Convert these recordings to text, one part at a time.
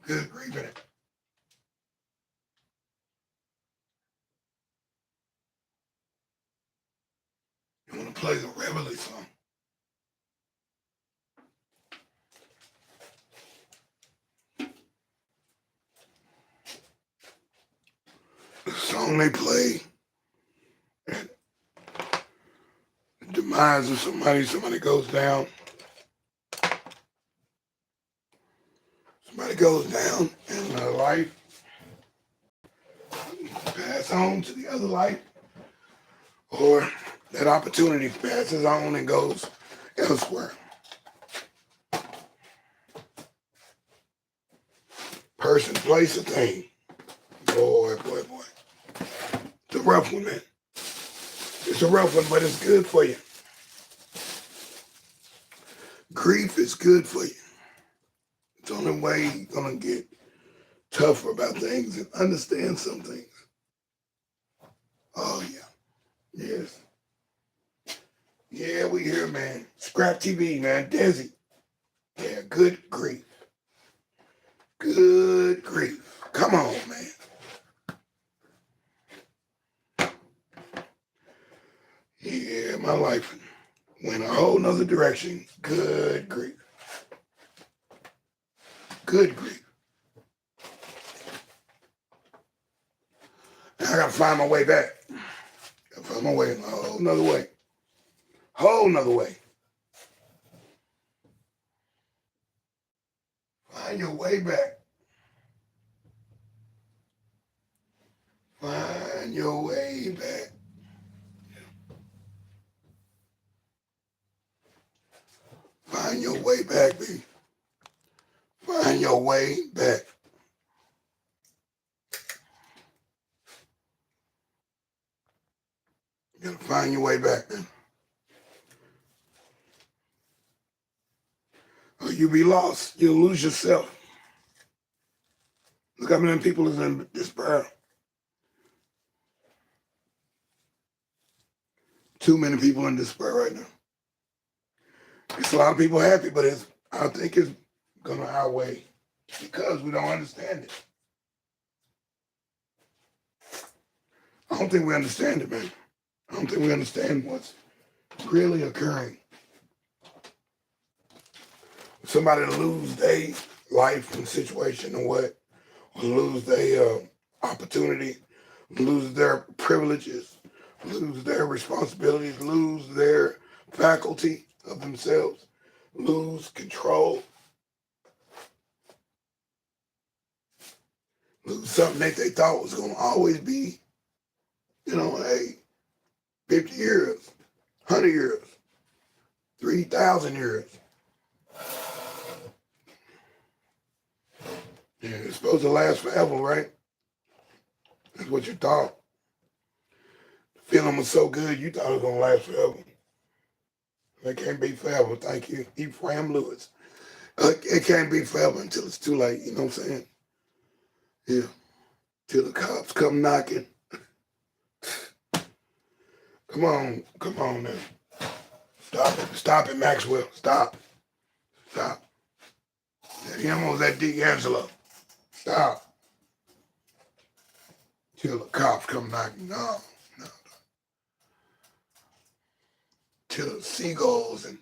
Good grief in it. You want to play the Reveille song? The song they play at the demise of somebody goes down. Somebody goes down in life, pass on to the other life, or that opportunity passes on and goes elsewhere. Person, place, a thing. Boy. It's a rough one, man. It's a rough one, but it's good for you. Grief is good for you. It's the only way you're going to get tougher about things and understand some things. Oh, yeah. Yes. Yeah, we here, man. acrAp TV, man. deSz'e. Yeah, good grief. Good grief. Come on, man. Yeah, my life went a whole nother direction. Good grief. Good grief. Now I gotta find my way back. Gotta find my way a whole nother way. Whole nother way. Find your way back. Find your way back. Find your way back, baby. Find your way back. You gotta find your way back, man. Or you be lost. You'll lose yourself. Look how many people is in despair. Too many people in despair right now. It's a lot of people happy, but I think it's gonna outweigh because we don't understand it. I don't think we understand it, man. I don't think we understand what's really occurring. Somebody lose their life and situation or what, or lose their opportunity, lose their privileges, lose their responsibilities, lose their faculty of themselves, lose control, lose something that they thought was going to always be, hey, 50 years, 100 years, 3,000 years. Yeah, it's supposed to last forever, right? That's what you thought. The feeling was so good, you thought it was going to last forever. It can't be forever. Thank you, Ephraim Lewis. It can't be forever until it's too late. You know what I'm saying? Yeah. Till the cops come knocking. Come on now. Stop it, Maxwell. Stop. That him or that D'Angelo. Stop. Till the cops come knocking. No. Till the seagulls and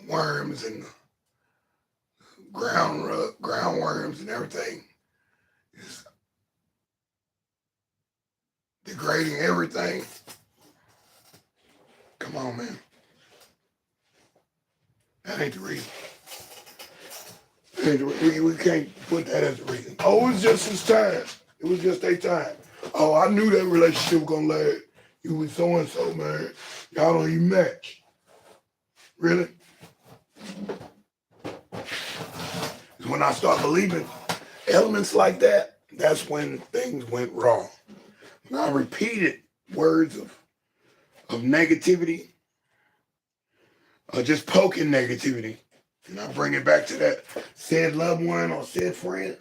worms and ground worms and everything is degrading everything. Come on, man. That ain't the reason. We can't put that as a reason. Oh, it was just his time. It was just their time. Oh, I knew that relationship was gonna last. You was so and so, man. Y'all don't even match. Really? When I start believing elements like that, that's when things went wrong. When I repeated words of negativity, or just poking negativity, and I bring it back to that said loved one or said friend.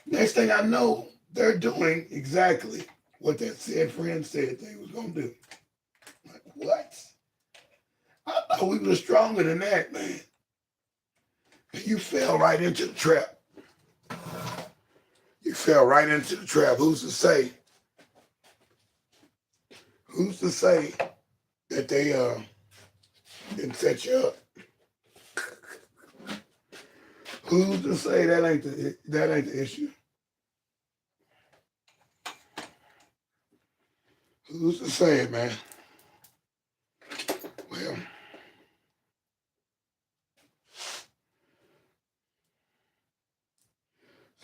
Next thing I know, they're doing exactly what that said friend said they was gonna do. Like, what? I thought we were stronger than that, man. you fell right into the trap. You fell right into the trap. Who's to say? Who's to say that they didn't set you up? Who's to say that ain't the issue? Who's to say it, man? Well,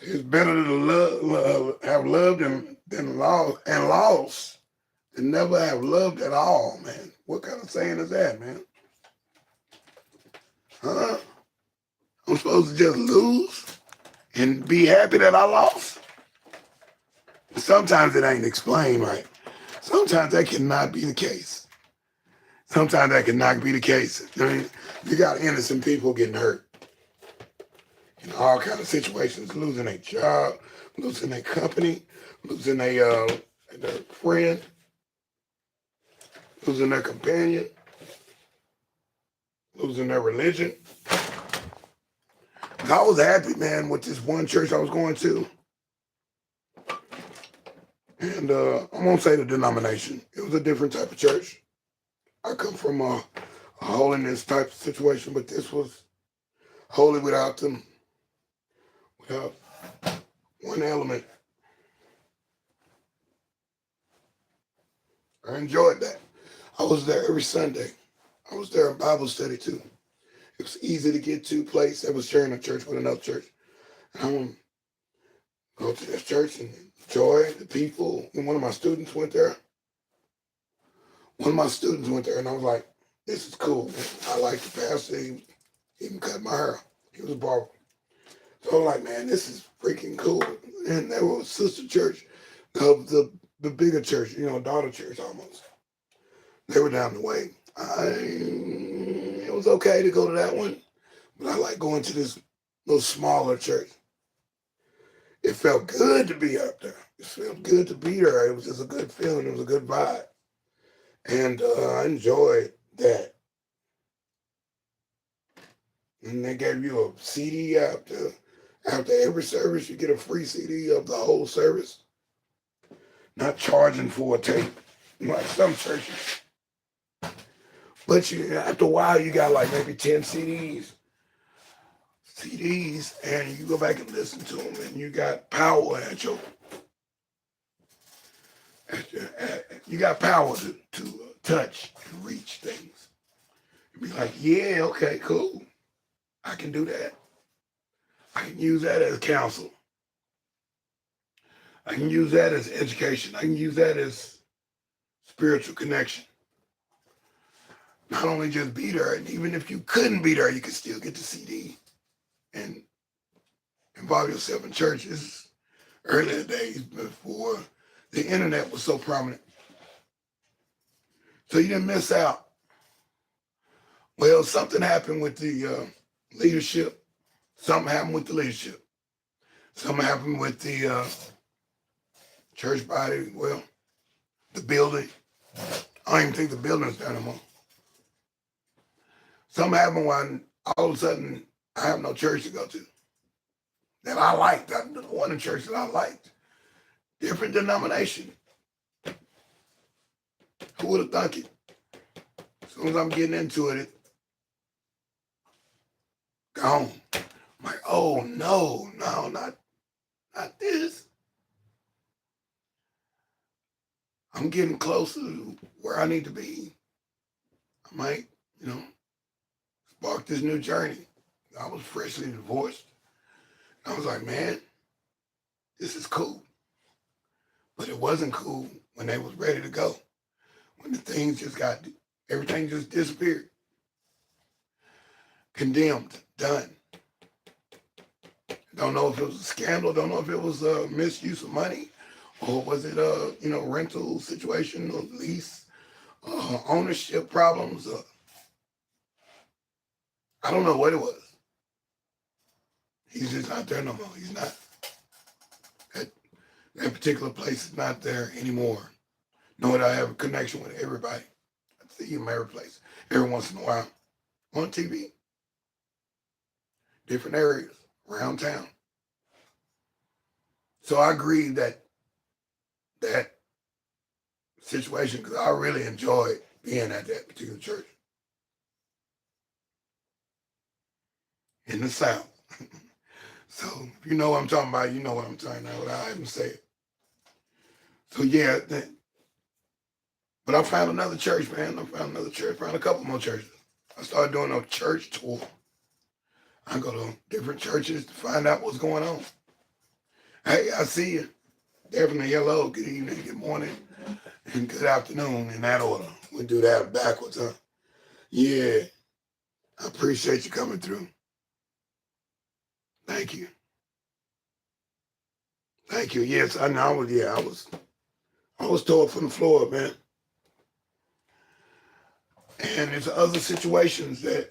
it's better to have loved than lost than never have loved at all, man. What kind of saying is that, man? Huh? I'm supposed to just lose and be happy that I lost? Sometimes it ain't explained right. Sometimes that cannot be the case. Sometimes that cannot be the case. I mean, you got innocent people getting hurt in all kind of situations, losing their job, losing their company, losing their friend, losing their companion, losing their religion. I was happy, man, with this one church I was going to. And I won't say the denomination. It was a different type of church. I come from a holiness type of situation, but this was holy without one element. I enjoyed that. I was there every Sunday. I was there in Bible study too. It was easy to get to a place that was sharing a church with another church. And I would go to this church and enjoy the people. And one of my students went there. And I was like, this is cool, man. I like the pastor. He even cut my hair. He was a barber. So I was like, man, this is freaking cool. And there was a sister church of the bigger church, daughter church almost. They were down the way. It was okay to go to that one, but I like going to this little smaller church. It felt good to be up there. It felt good to be there. It was just a good feeling. It was a good vibe. And I enjoyed that. And they gave you a CD after every service. You get a free CD of the whole service. Not charging for a tape like some churches. But after a while, you got like maybe 10 CDs, and you go back and listen to them, and you got power you got power to touch and reach things. You'd be like, yeah, okay, cool. I can do that. I can use that as counsel. I can use that as education. I can use that as spiritual connection. Not only just be there, and even if you couldn't be there, you could still get the CD and involve yourself in churches. Earlier days before the internet was so prominent. So you didn't miss out. Well, something happened with the leadership. Something happened with the leadership. Something happened with the church body. Well, the building. I don't even think the building's there anymore. Something happened when all of a sudden I have no church to go to that I liked. I the one in church that I liked. Different denomination. Who would have thunk it? As soon as I'm getting into it, gone. I'm like, oh no, not this. I'm getting closer to where I need to be. I might, spark this new journey. I was freshly divorced. I was like, man, this is cool. But it wasn't cool when they was ready to go. When the things everything just disappeared. Condemned, done. Don't know if it was a scandal. Don't know if it was a misuse of money, or was it a rental situation, or lease, ownership problems. I don't know what it was. He's just not there no more. He's not. That particular place is not there anymore. Nor do I have a connection with everybody. I see him every place, every once in a while, on TV. different areas around town. So I grieve that situation because I really enjoyed being at that particular church in the South. So if you know what I'm talking about, you know what I'm talking about without having to say it. So yeah, but I found another church, man. I found another church, found a couple more churches. I started doing a church tour. I go to different churches to find out what's going on. Hey, I see you. Definitely hello, good evening, good morning, and good afternoon in that order. We do that backwards, huh? Yeah, I appreciate you coming through. Thank you. Thank you. Yes, I know. I was tore from the floor, man. And there's other situations that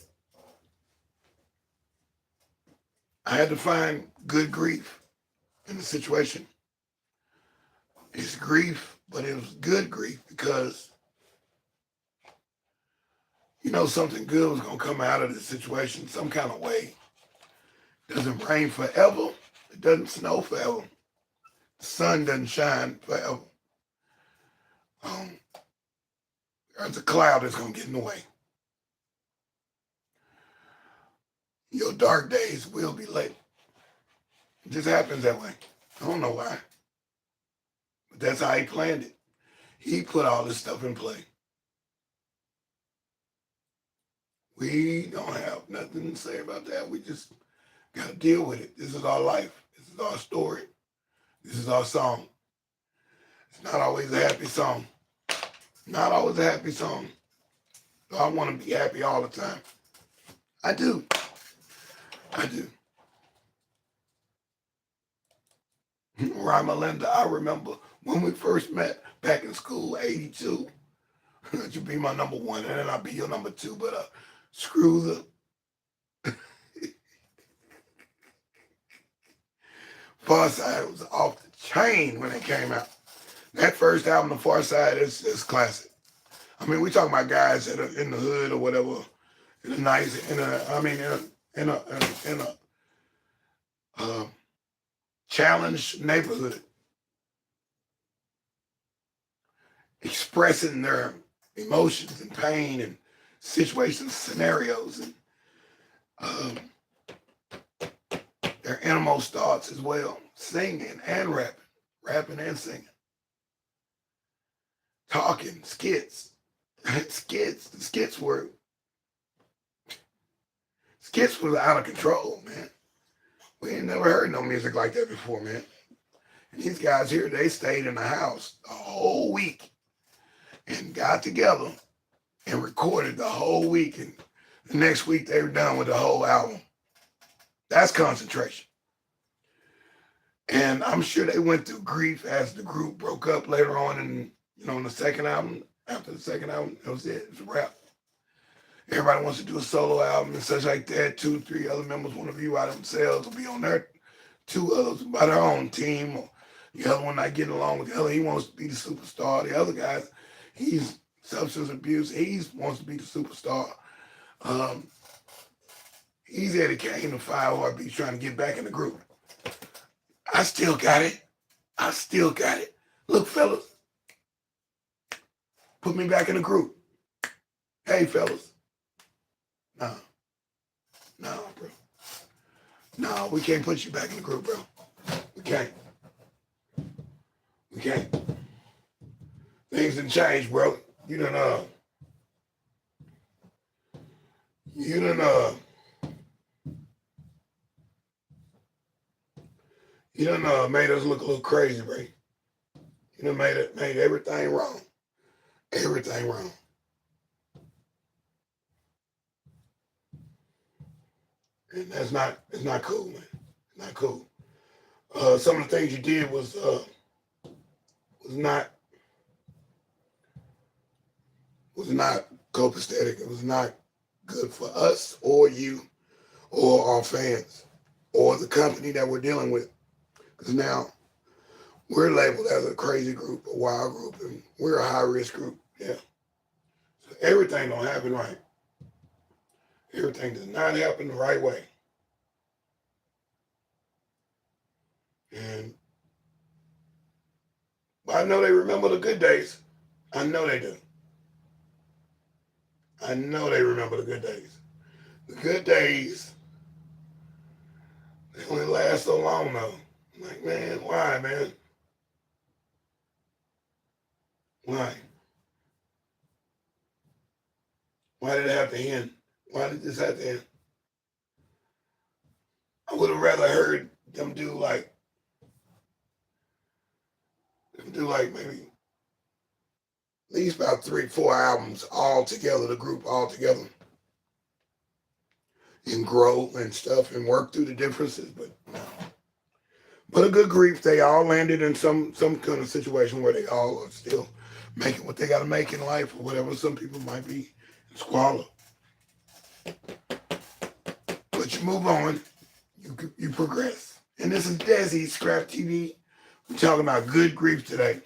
I had to find good grief in the situation. It's grief, but it was good grief because you know something good was gonna come out of the situation some kind of way. It doesn't rain forever. It doesn't snow forever. The sun doesn't shine forever. Um, there's a cloud that's gonna get in the way. Your dark days will be late. It just happens that way. I don't know why, but that's how he planned it. He put all this stuff in play. We don't have nothing to say about that. We just got to deal with it. This is our life. This is our story. This is our song. It's not always a happy song. Not always a happy song. So I want to be happy all the time. I do. I do. Right, Melinda, I remember when we first met back in school, 82. That should be my number one, and then I'll be your number two. But screw the Far Side was off the chain when it came out. That first album, The Far Side, is classic. I mean, we talking about guys that are in the hood or whatever, in a nice, in a challenged neighborhood, expressing their emotions and pain and situations, scenarios, and um, their innermost thoughts as well, singing and rapping and singing, talking, skits. The skits was out of control, man. We ain't never heard no music like that before, man. And these guys here, they stayed in the house a whole week and got together and recorded the whole week. And the next week they were done with the whole album. That's concentration. And I'm sure they went through grief as the group broke up later on in, in the second album. After the second album, that was it. It was a wrap. Everybody wants to do a solo album and such like that. 2, 3 other members want to view out themselves or be on there. 2 others by their own team. Or the other one not getting along with the other. He wants to be the superstar. The other guy, he's substance abuse. He wants to be the superstar. He's Eddie Kane of 5 Heartbeats trying to get back in the group. I still got it. I still got it. Look, fellas, put me back in the group. Hey, fellas. No, bro. No, we can't put you back in the group, bro. We can't. We can't. Things done changed, bro. You done made us look a little crazy, bro. You done made everything wrong. Everything wrong. And it's not cool, man. It's not cool. Some of the things you did was not copacetic. It was not good for us or you or our fans or the company that we're dealing with. Because now we're labeled as a crazy group, a wild group, and we're a high-risk group. Yeah. So everything don't happen right. Everything does not happen the right way. I know they remember the good days. I know they do. I know they remember the good days. The good days, they only last so long though. I'm like, man, why, man? Why? Why did it have to end? Why did this have to end? I would have rather heard them do like maybe at least about 3, 4 albums all together, the group all together, and grow and stuff and work through the differences. But no. But a good grief, they all landed in some kind of situation where they all are still making what they got to make in life or whatever. Some people might be in squalor. But you move on, you progress. And this is deSz'e, acrAp TV. We're talking about good grief today.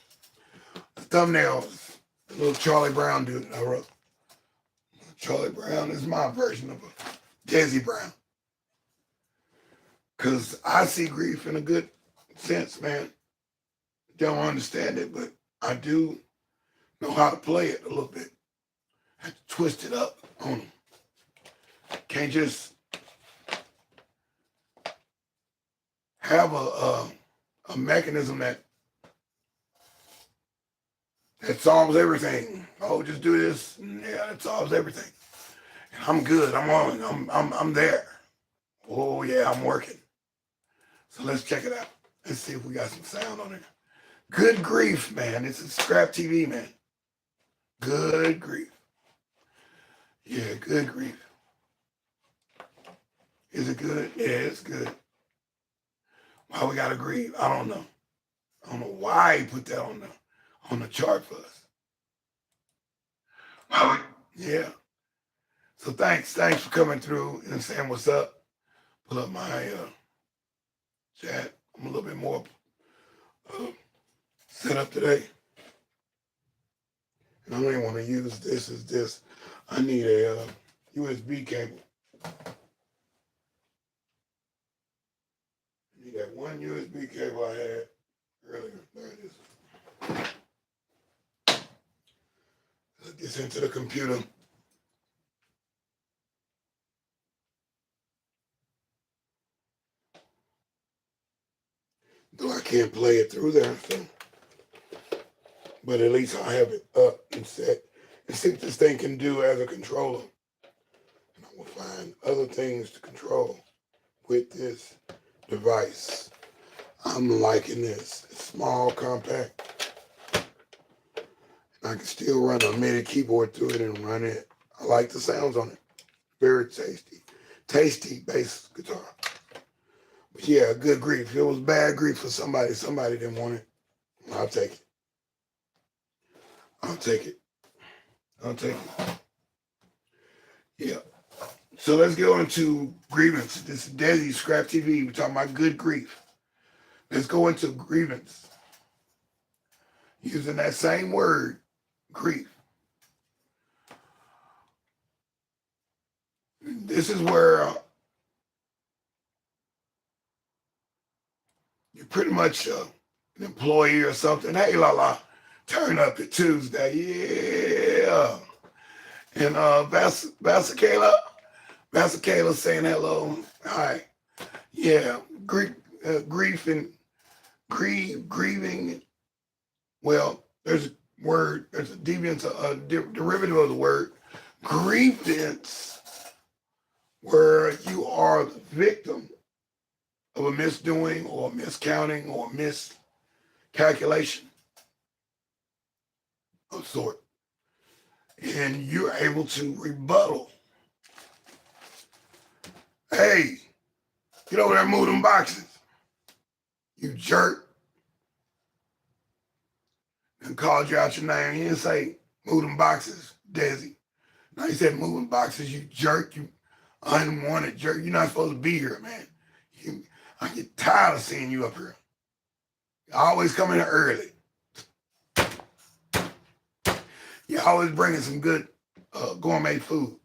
The thumbnail is the little Charlie Brown dude I wrote. Charlie Brown is my version of a deSz'e Brown. Because I see grief in a good sense, man. Don't understand it, but I do know how to play it a little bit. I have to twist it up on them. Can't just have a mechanism that solves everything. Oh, just do this. Yeah, that solves everything. And I'm good. I'm on. I'm there. Oh yeah, I'm working. So let's check it out. Let's see if we got some sound on it. Good grief, man. This is acrAp TV, man. Good grief. Yeah, good grief. Is it good? Yeah, it's good. Why we gotta grieve? I don't know. I don't know why he put that on the chart for us. Yeah. So thanks for coming through and saying what's up. Pull up my chat. I'm a little bit more set up today. And I don't even want to use this as this. I need a USB cable. I need that one USB cable I had earlier. There it is. Put this into the computer. Though I can't play it through there, so. But at least I have it up and set and see what this thing can do as a controller. And I will find other things to control with this device. I'm liking this. It's small, compact. And I can still run a MIDI keyboard through it and run it. I like the sounds on it. Very tasty. Tasty bass guitar. But yeah, good grief. If it was bad grief for somebody didn't want it, I'll take it. I'll take it. I'll take it. Yeah. So let's go into grievance. This is deSz'e, acrAp TV. We're talking about good grief. Let's go into grievance. Using that same word, grief. This is where you're pretty much an employee or something. Hey, la, turn up at Tuesday. Yeah. And Vasakela saying hello. Hi. Yeah. Grief and grieving. Well, there's a derivative of the word grievance, where you are the victim of a misdoing or miscounting or miscalculation of sort. And you're able to rebuttal. Hey, get over there and move them boxes. You jerk. And called you out your name. He didn't say move them boxes, deSz'e. Now he said move them boxes, you jerk, you unwanted jerk. You're not supposed to be here, man. I get tired of seeing you up here. You always coming in early. You're always bringing some good gourmet food.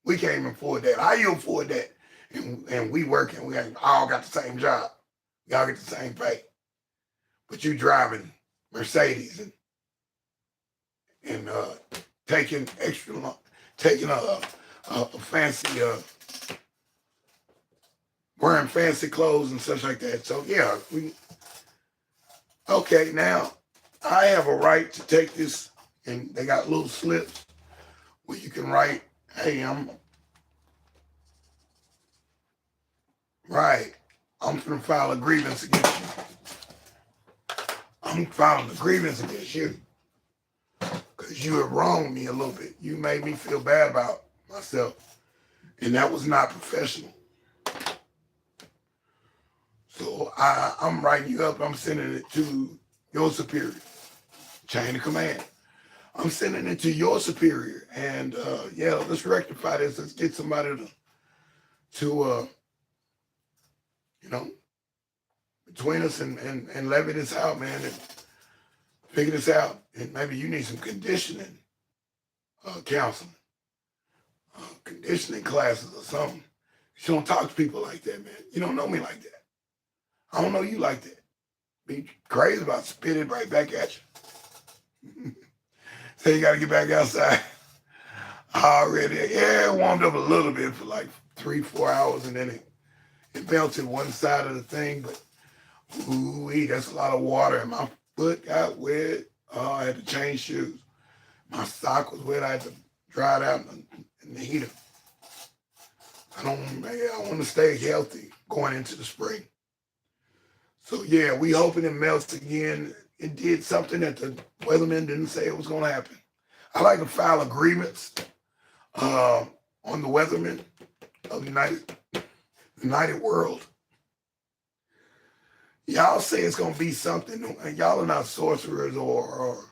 We can't even afford that. How you afford that? And we working. We all got the same job. We all get the same pay. But you driving Mercedes and taking taking a fancy, wearing fancy clothes and such like that. So yeah, okay, now I have a right to take this, and they got little slips where you can write, hey, I'm finna file a grievance against you. I'm filing a grievance against you because you have wronged me a little bit. You made me feel bad about myself, and that was not professional. So I'm writing you up. I'm sending it to your superior, chain of command. I'm sending it to your superior, and yeah, let's rectify this. Let's get somebody to you know, between us and levy this out, man, and figure this out. And maybe you need some conditioning counseling, conditioning classes or something. You don't talk to people like that, man. You don't know me like that. I don't know you like that. Be crazy about spitting right back at you. So you got to get back outside. Already, yeah, it warmed up a little bit for like 3-4 hours, and then it melted one side of the thing, but ooh, that's a lot of water, and my foot got wet. Oh, I had to change shoes. My sock was wet. I had to dry it out in the heater. I want to stay healthy going into the spring. So yeah, we hoping it melts again. It did something that the weatherman didn't say it was going to happen. I like to file agreements on the weathermen of the United World. Y'all say it's going to be something, and y'all are not sorcerers or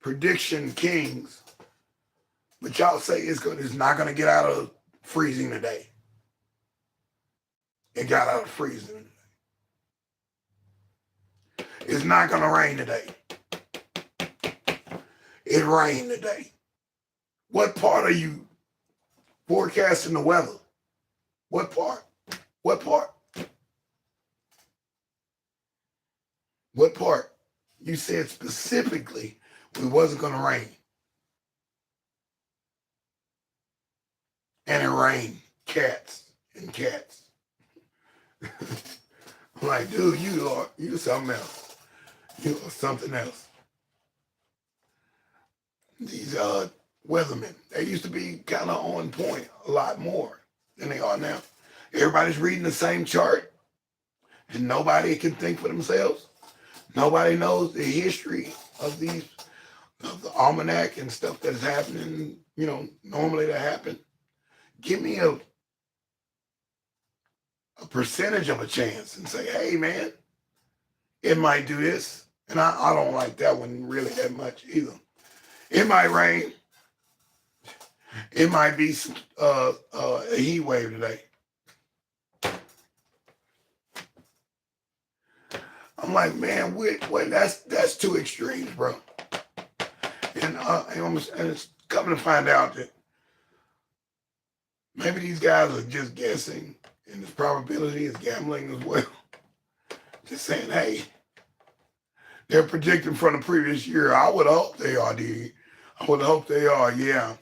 prediction kings, but y'all say it's not going to get out of freezing today. It got out of freezing today. It's not going to rain today. It rained today. What part are you forecasting the weather? What part? What part? What part? You said specifically it wasn't going to rain. And it rained. Cats and cats. I'm like, dude, you something else. You are something else. These weathermen, they used to be kind of on point a lot more than they are now. Everybody's reading the same chart, and nobody can think for themselves. Nobody knows the history of the almanac and stuff that's happening, normally that happen. Give me a percentage of a chance and say, hey, man, it might do this. And I don't like that one really that much either. It might rain. It might be a heat wave today. I'm like, man, wait, that's two extremes, bro. And it's coming to find out that maybe these guys are just guessing, and this probability is gambling as well. Just saying, hey, they're predicting from the previous year. I would hope they are, D. I would hope they are, yeah.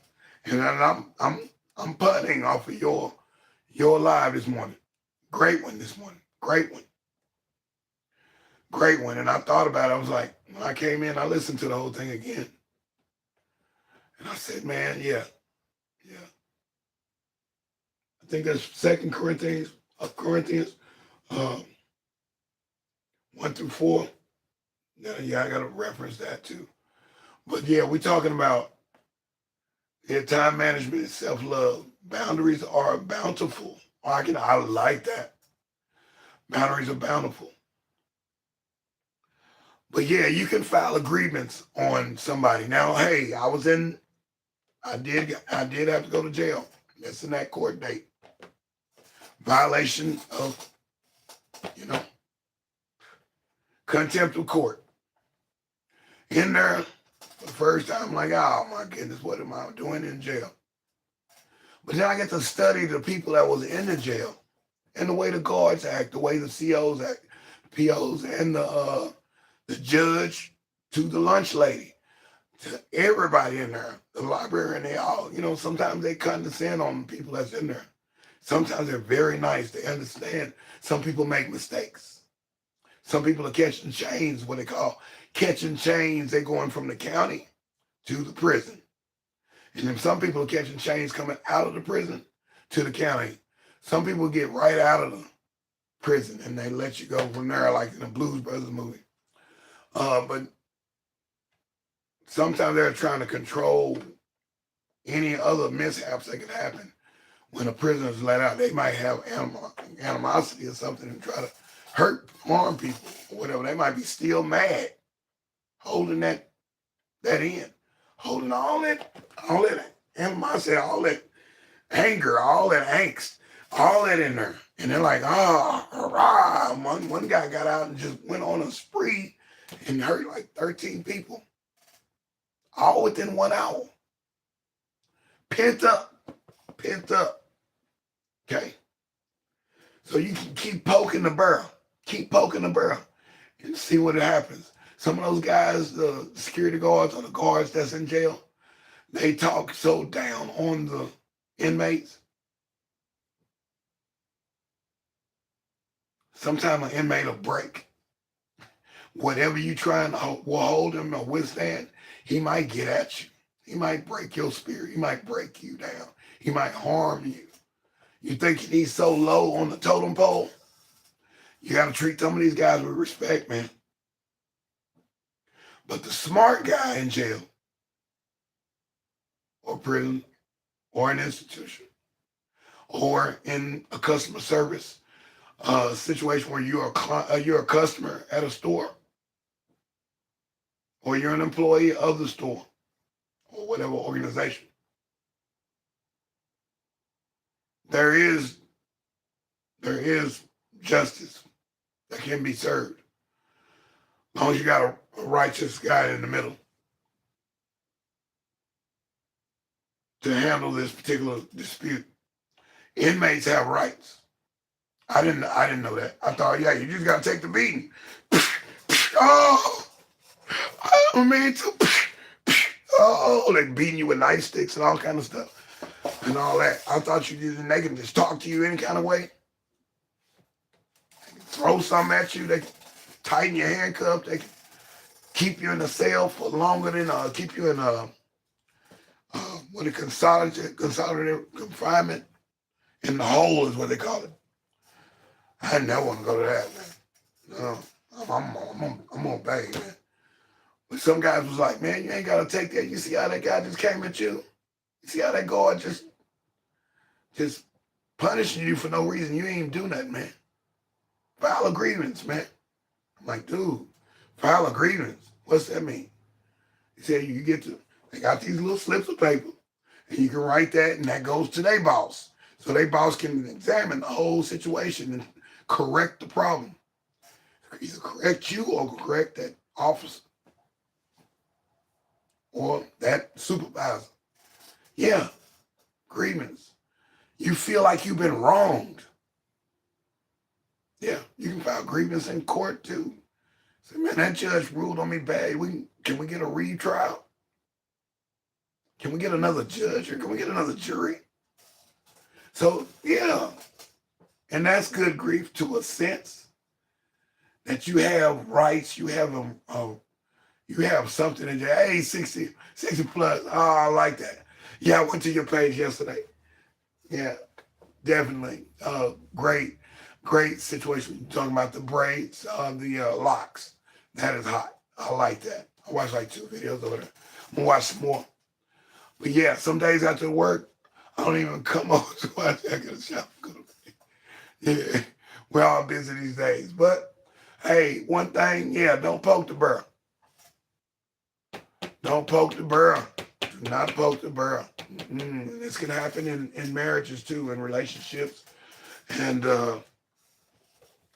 And I'm putting off of your live this morning. Great one this morning. Great one. Great one. And I thought about it. I was like, when I came in, I listened to the whole thing again. And I said, man, yeah. I think that's 2 Corinthians 1-4. Yeah, I got to reference that too. But yeah, we're talking about time management and self-love. Boundaries are bountiful. I like that. Boundaries are bountiful. But yeah, you can file agreements on somebody. Now, hey, I did have to go to jail. That's in that court date. Violation of, contempt of court. In there, for the first time, I'm like, oh my goodness, what am I doing in jail? But then I get to study the people that was in the jail and the way the guards act, the way the COs act, POs and the judge to the lunch lady, to everybody in there, the librarian, they all, sometimes they condescend on people that's in there. Sometimes they're very nice. They understand. Some people make mistakes. Some people are catching chains, what they call catching chains. They're going from the county to the prison. And then some people are catching chains coming out of the prison to the county. Some people get right out of the prison and they let you go from there, like in the Blues Brothers movie. But sometimes they're trying to control any other mishaps that could happen when a prisoner is let out. They might have animosity or something and try to harm people or whatever. They might be still mad, holding that in, holding all that animosity, all that anger, all that angst, all that in there. And they're like, hurrah. One guy got out and just went on a spree and hurt like 13 people, all within 1 hour. Pent up. Okay? So you can keep poking the barrel, and see what happens. Some of those guys, the security guards or the guards that's in jail, they talk so down on the inmates. Sometimes an inmate will break. Whatever you trying to hold him or withstand, he might get at you. He might break your spirit. He might break you down. He might harm you. You think he's so low on the totem pole? You got to treat some of these guys with respect, man. But the smart guy in jail or prison or an institution or in a customer service situation where you're a customer at a store or you're an employee of the store or whatever organization, there is justice that can be served as long as you got a righteous guy in the middle to handle this particular dispute. Inmates have rights. I didn't know that. I thought, yeah, you just got to take the beating. Oh, I don't mean to. Oh, they beating you with nightsticks and all kind of stuff and all that. I thought they can just talk to you any kind of way. They can throw something at you. They can tighten your handcuffs. They can keep you in a cell for longer than keep you in consolidated confinement. In the hole is what they call it. I never want to go to that, man. No, I'm gonna obey, man. But some guys was like, man, you ain't gotta take that. You see how that guy just came at you? You see how that guard just punishing you for no reason? You ain't even do nothing, man. File a grievance, man. I'm like, dude, file a grievance. What's that mean? He said they got these little slips of paper, and you can write that, and that goes to their boss. So their boss can examine the whole situation and correct the problem. Either correct you or correct that officer or that supervisor. Yeah, grievance. You feel like you've been wronged. Yeah, you can file grievance in court too. Say, man, that judge ruled on me bad. Can we get a retrial? Can we get another judge or can we get another jury? So, yeah, and that's good grief to a sense that you have rights, you have something in your, hey, 60 plus, oh, I like that. Yeah, I went to your page yesterday. Yeah, definitely. Great situation. You're talking about the braids, the locks. That is hot. I like that. I watched like 2 videos over there. I'm gonna watch some more. But yeah, some days after work, I don't even come over to watch. I get a shower. Yeah, we're all busy these days. But hey, one thing, yeah, don't poke the bear. Don't poke the bear. Do not poke the bear. This can happen in marriages too, in relationships, and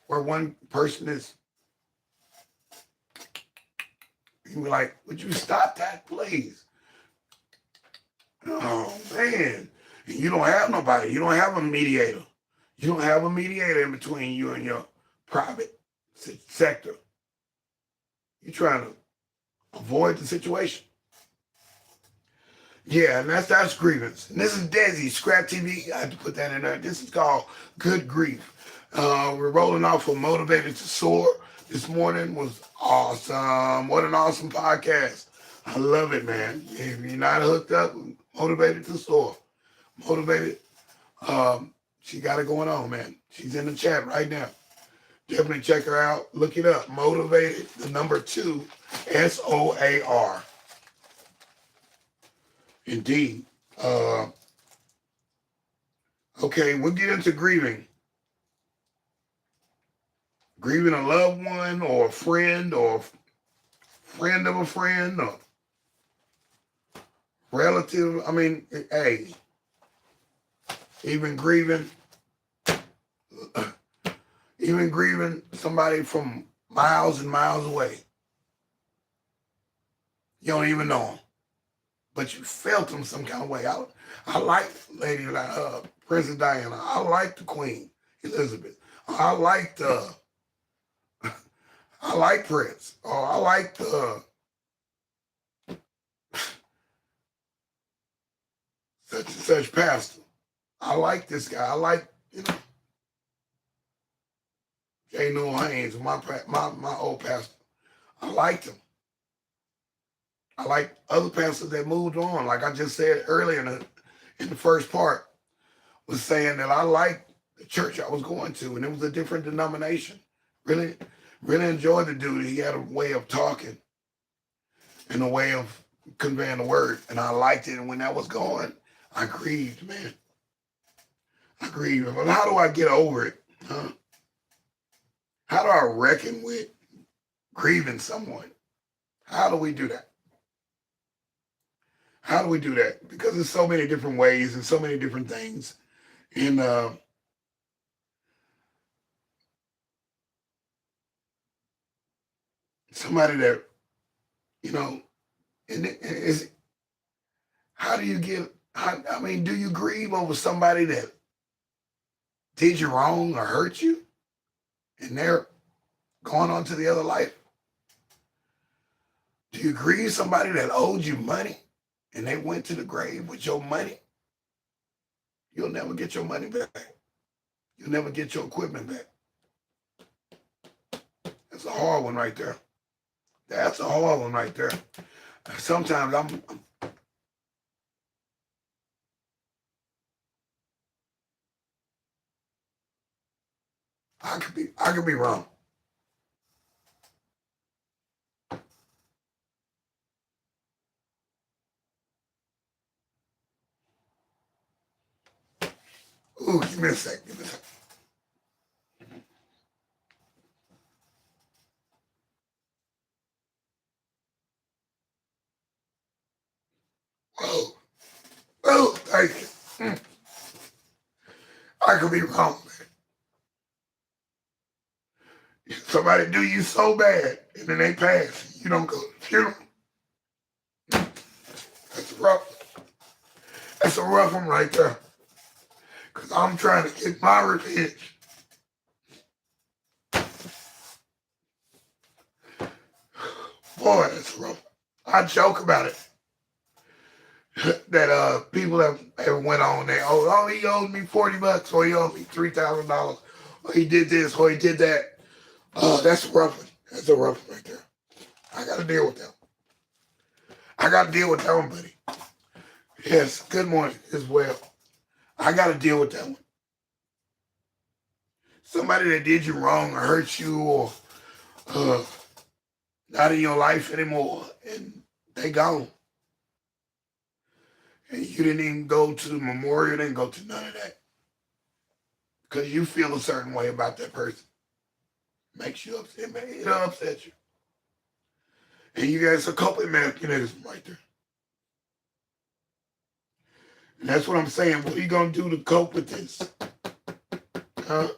where one person is, you be like, would you stop that, please? Oh man, you don't have nobody. You don't have a mediator. You don't have a mediator in between you and your private sector. You're trying to avoid the situation. Yeah, and that's grievance. And this is deSz'e, Scrap TV. I had to put that in there. This is called Good Grief. We're rolling off of Motivated to Soar. This morning was awesome. What an awesome podcast. I love it, man. If you're not hooked up, Motivated to Soar. Motivated. She got it going on, man. She's in the chat right now. Definitely check her out. Look it up. Motivated, the number 2, SOAR. Indeed. Okay, we'll get into grieving. Grieving a loved one or a friend of a friend or relative. I mean, hey, even grieving somebody from miles and miles away. You don't even know them, but you felt them some kind of way. I like Lady Princess Diana. I like the Queen Elizabeth. I like Prince. Or I like such and such pastor. I like this guy. I like, J. Newell Haynes, my old pastor. I liked him. I like other pastors that moved on. Like I just said earlier in the first part, was saying that I liked the church I was going to, and it was a different denomination. Really, really enjoyed the dude. He had a way of talking and a way of conveying the word, and I liked it. And when that was going, I grieved, man. I grieved. But how do I get over it? Huh? How do I reckon with grieving someone? How do we do that? How do we do that? Because there's so many different ways and so many different things. And somebody that, and is how do you get? I mean, do you grieve over somebody that did you wrong or hurt you, and they're going on to the other life? Do you grieve somebody that owed you money and they went to the grave with your money? You'll never get your money back. You'll never get your equipment back. That's a hard one right there. That's a hard one right there. Sometimes I could be wrong. Ooh, give me a sec. Give me a sec. Whoa. Oh, thank you. I could be wrong, man. Somebody do you so bad and then they pass. You don't go to the funeral. That's rough. That's a rough one right there. Because I'm trying to get my revenge. Boy, that's rough. I joke about it. That people have went on there. Oh, he owed me $40, or he owed me $3,000, or he did this, or he did that. That's a rough one. That's a rough one right there. I got to deal with that. I got to deal with that one, buddy. Yes, good morning as well. I got to deal with that one. Somebody that did you wrong or hurt you or not in your life anymore, and they gone. And you didn't even go to the memorial, didn't go to none of that. Because you feel a certain way about that person. Makes you upset, man. It'll upset you. And you guys are coping mechanism right there. And that's what I'm saying. What are you going to do to cope with this? Huh?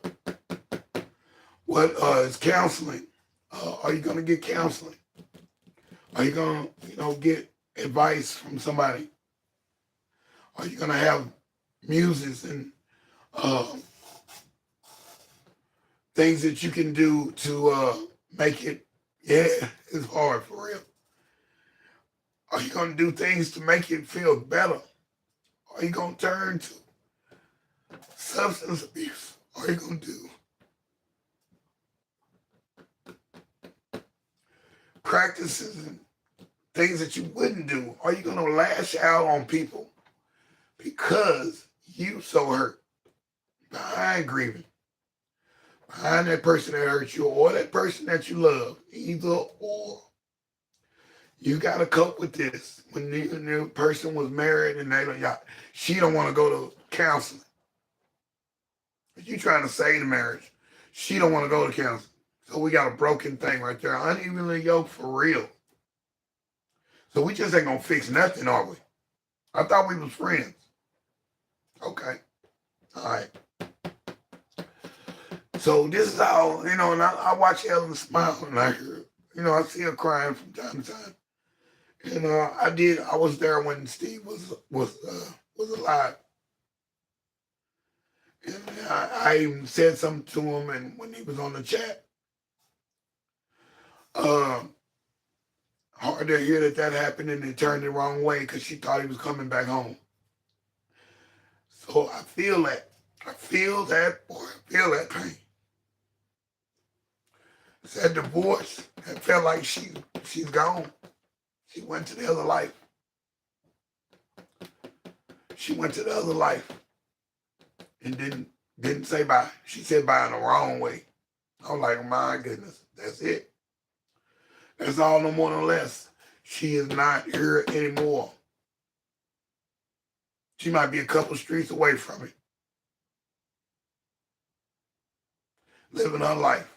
What is counseling? Are you going to get counseling? Are you going to, get advice from somebody? Are you going to have muses and things that you can do to make it, yeah, it's hard for real. Are you going to do things to make it feel better? Are you going to turn to substance abuse? Are you going to do practices and things that you wouldn't do? Are you going to lash out on people because you so hurt behind grieving, behind that person that hurt you or that person that you love? Either or. You got to cope with this. When the person was married and she don't want to go to counseling. You trying to save the marriage. She don't want to go to counseling. So we got a broken thing right there. Unevenly yoked for real. So we just ain't going to fix nothing, are we? I thought we was friends. Okay. All right. So this is how, and I watch Ellen smile and I hear, I see her crying from time to time. And I was there when Steve was alive. And I even said something to him and when he was on the chat. Hard to hear that happened and it turned the wrong way because she thought he was coming back home. So I feel that. I feel that pain. It's that divorce. It felt like she's gone. She went to the other life. She went to the other life and didn't say bye. She said bye in the wrong way. I was like, my goodness, that's it. That's all, no more no less. She is not here anymore. She might be a couple streets away from it. Living her life.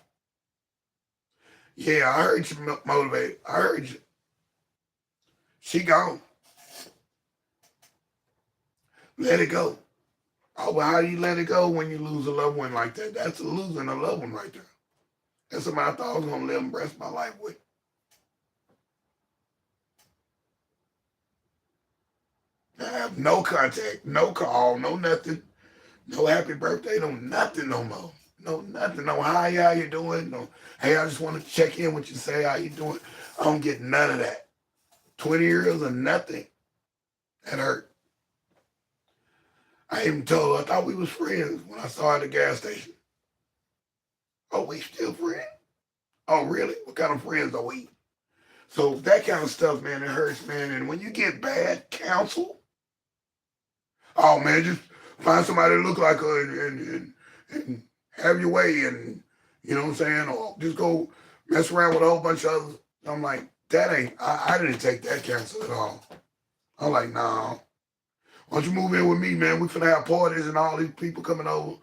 Yeah, I heard you motivated. I heard you. She gone. Let it go. Oh, but how do you let it go when you lose a loved one like that? That's losing a loved one right there. That's somebody I thought I was going to live and rest my life with. I have no contact, no call, no nothing, no happy birthday, no nothing no more. No nothing, no hi, how you doing? No, hey, I just want to check in with you, say how you doing. I don't get none of that. 20 years of nothing. That hurt. I even told her I thought we was friends when I saw her at the gas station. Oh, we still friends? Oh, really? What kind of friends are we? So that kind of stuff, man, it hurts, man. And when you get bad counsel, oh, man, just find somebody that look like her and have your way and, you know what I'm saying? Or just go mess around with a whole bunch of others. I'm like, that ain't, I didn't take that counsel at all. I'm like, nah. Why don't you move in with me, man? We finna have parties and all these people coming over.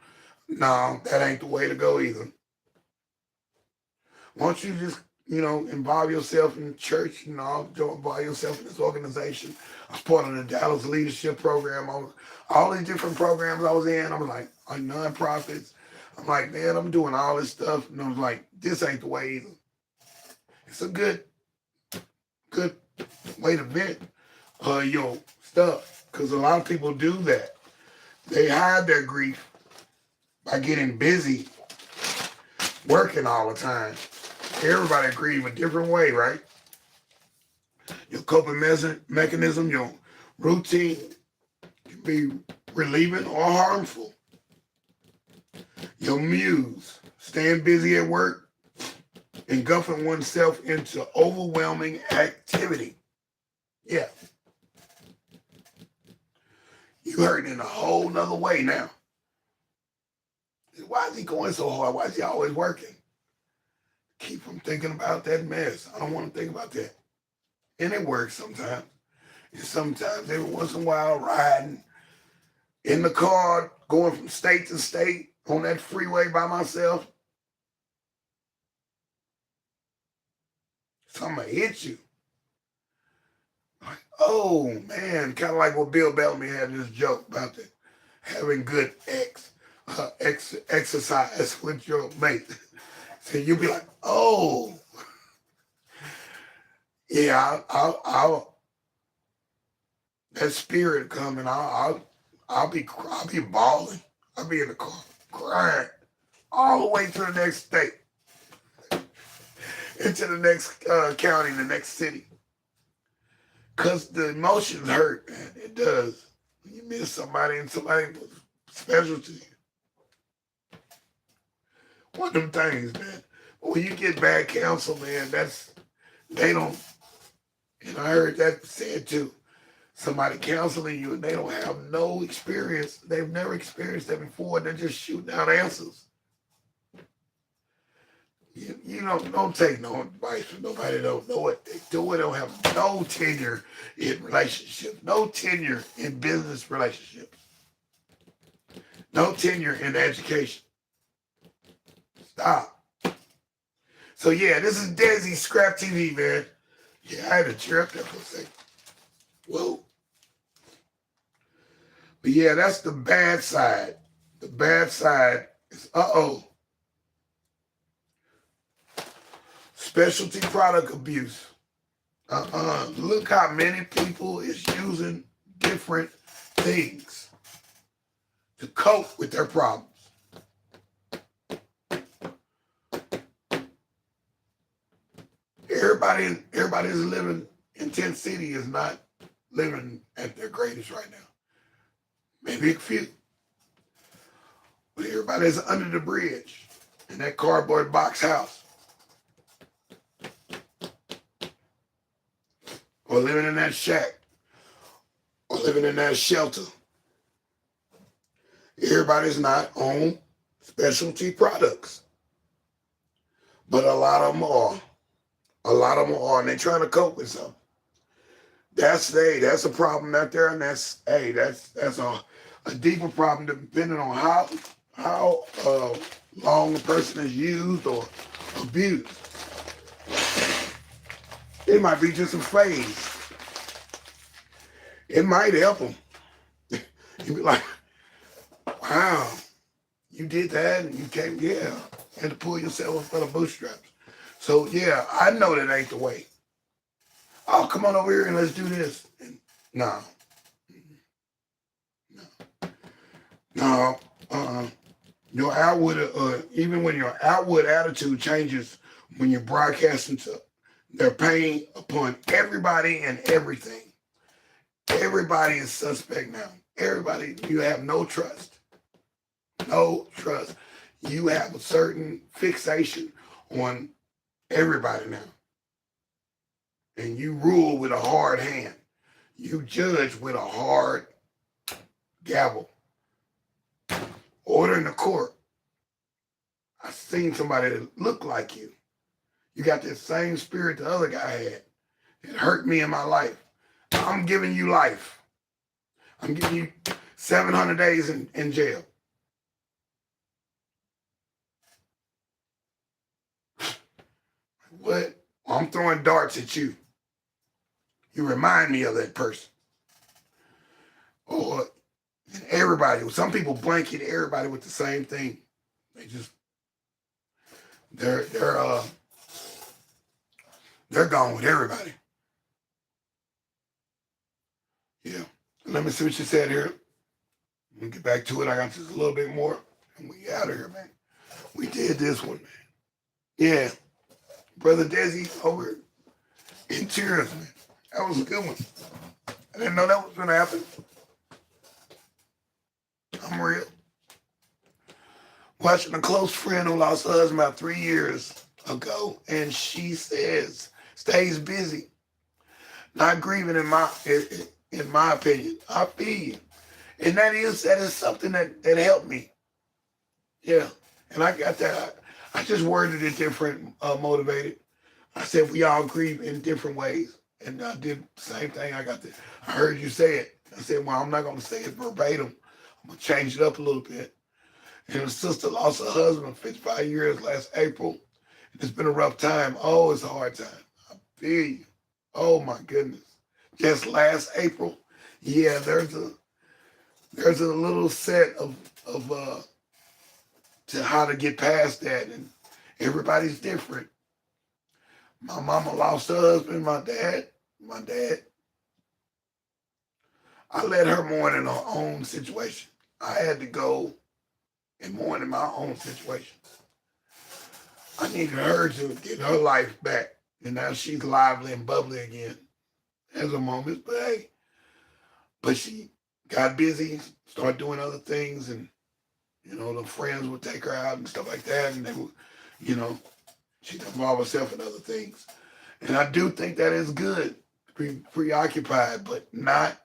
No, that ain't the way to go either. Why don't you just, involve yourself in church, involve yourself in this organization. I was part of the Dallas Leadership Program. All these different programs I was in, I was like nonprofits. I'm like, man, I'm doing all this stuff. And I was like, this ain't the way either. It's a good way to vent your stuff. Because a lot of people do that. They hide their grief by getting busy, working all the time. Everybody grieve a different way, right? Your coping mechanism, your routine can be relieving or harmful. Your muse, staying busy at work, engulfing oneself into overwhelming activity. Yeah. You hurting in a whole nother way now. Why is he going so hard? Why is he always working? Keep from thinking about that mess. I don't want to think about that. And it works sometimes. And sometimes, every once in a while, riding in the car, going from state to state on that freeway by myself, something hit you. Like, oh, man, kind of like what Bill Bellamy had this joke about that, having good exercise with your mate. So you'll be like, oh, yeah, I'll that spirit coming, I'll be bawling. I'll be in the car crying all the way to the next state, into the next county, the next city. Because the emotions hurt, man. It does. When you miss somebody and somebody was special to you. One of them things, man. But when you get bad counsel, man, they don't, and I heard that said too. Somebody counseling you and they don't have no experience. They've never experienced that before. They're just shooting out answers. You don't take no advice from nobody that don't know what they do. They don't have no tenure in relationships, no tenure in business relationships, no tenure in education. Stop. So yeah, this is deSz'e Scrap TV, man. Yeah, I had to cheer up there for a second. Whoa. But yeah, that's the bad side. The bad side is, specialty product abuse. Look how many people is using different things to cope with their problems. Everybody that's living in Tent City is not living at their greatest right now. Maybe a few. But everybody's under the bridge in that cardboard box house. Or living in that shack. Or living in that shelter. Everybody's not on specialty products. But a lot of them are. A lot of them are, and they're trying to cope with something. That's a problem out there, and that's a deeper problem depending on how long a person is used or abused. It might be just a phase. It might help them. You'd be like, wow, you did that, and you came, yeah, you had to pull yourself up for the bootstraps. So yeah, I know that ain't the way. Oh, come on over here and let's do this. And, no. Your outward, even when your outward attitude changes, when you're broadcasting to their pain upon everybody and everything. Everybody is suspect now. Everybody, you have no trust. No trust. You have a certain fixation on everybody now. And you rule with a hard hand. You judge with a hard gavel. Order in the court. I seen somebody that looked like you. You got that same spirit the other guy had. It hurt me in my life. I'm giving you life. I'm giving you 700 days in jail. What? I'm throwing darts at you. You remind me of that person. Or everybody. Some people blanket everybody with the same thing. They're gone with everybody. Yeah. Let me see what you said here. Let me get back to it. I got just a little bit more. And we out of here, man. We did this one, man. Yeah. Brother deSz'e over in tears, man. That was a good one. I didn't know that was going to happen. I'm real. Watching a close friend who lost her husband about 3 years ago, and she stays busy, not grieving in my opinion. I feel you. And that is something that helped me. Yeah. And I got that. I just worded it different, motivated. I said we all grieve in different ways. And I did the same thing. I heard you say it. I said, well, I'm not going to say it verbatim. I'm going to change it up a little bit. And her sister lost her husband 55 years last April. It's been a rough time. Oh, it's a hard time. I feel you. Oh my goodness. Just last April. Yeah, there's a little set of to how to get past that, and everybody's different. My mama lost her husband, my dad. I let her mourn in her own situation. I had to go and more in my own situation. I needed her to get her life back. And now she's lively and bubbly again. Has her moments, but hey, but she got busy, started doing other things, and the friends would take her out and stuff like that, and they would, you know, she'd involve herself in other things. And I do think that is good, to be preoccupied, but not.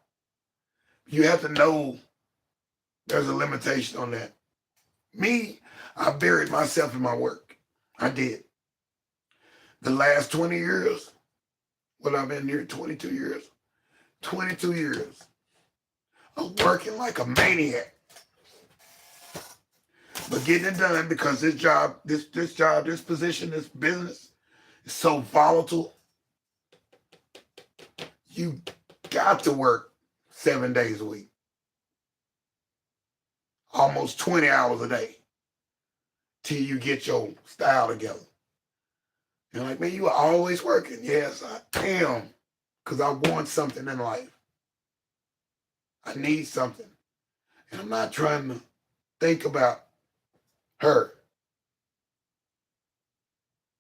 You have to know there's a limitation on that. Me, I buried myself in my work. I did. The last 20 years, what I've been here, 22 years, 22 years, I'm working like a maniac, but getting it done because this job, this position, this business is so volatile. You got to work 7 days a week, almost 20 hours a day, till you get your style together. You're like, man, you are always working. Yes, I am, because I want something in life. I need something. And I'm not trying to think about her,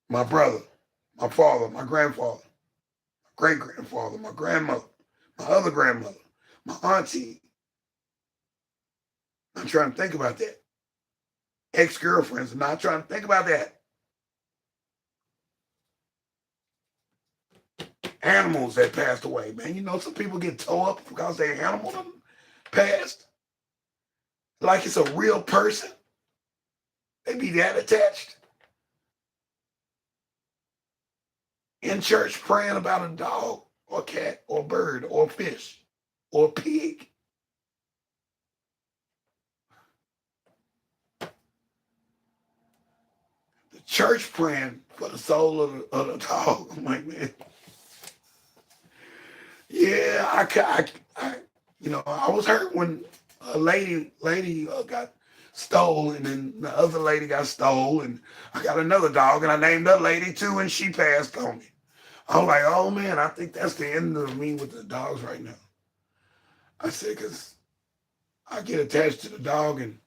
my brother, my father, my grandfather, my great-grandfather, my grandmother, my other grandmother, my auntie. I'm trying to think about that. Ex-girlfriends, I'm not trying to think about that. Animals that passed away, man. Some people get tore up because their animal passed. Like it's a real person. They be that attached. In church praying about a dog or a cat or a bird or a fish or a pig. The church praying for the soul of the dog. I'm like, man. Yeah, I was hurt when a lady got stole, and then the other lady got stole, and I got another dog, and I named that lady too, and she passed on me. I was like, oh man, I think that's the end of me with the dogs right now. I said, because I get attached to the dog, and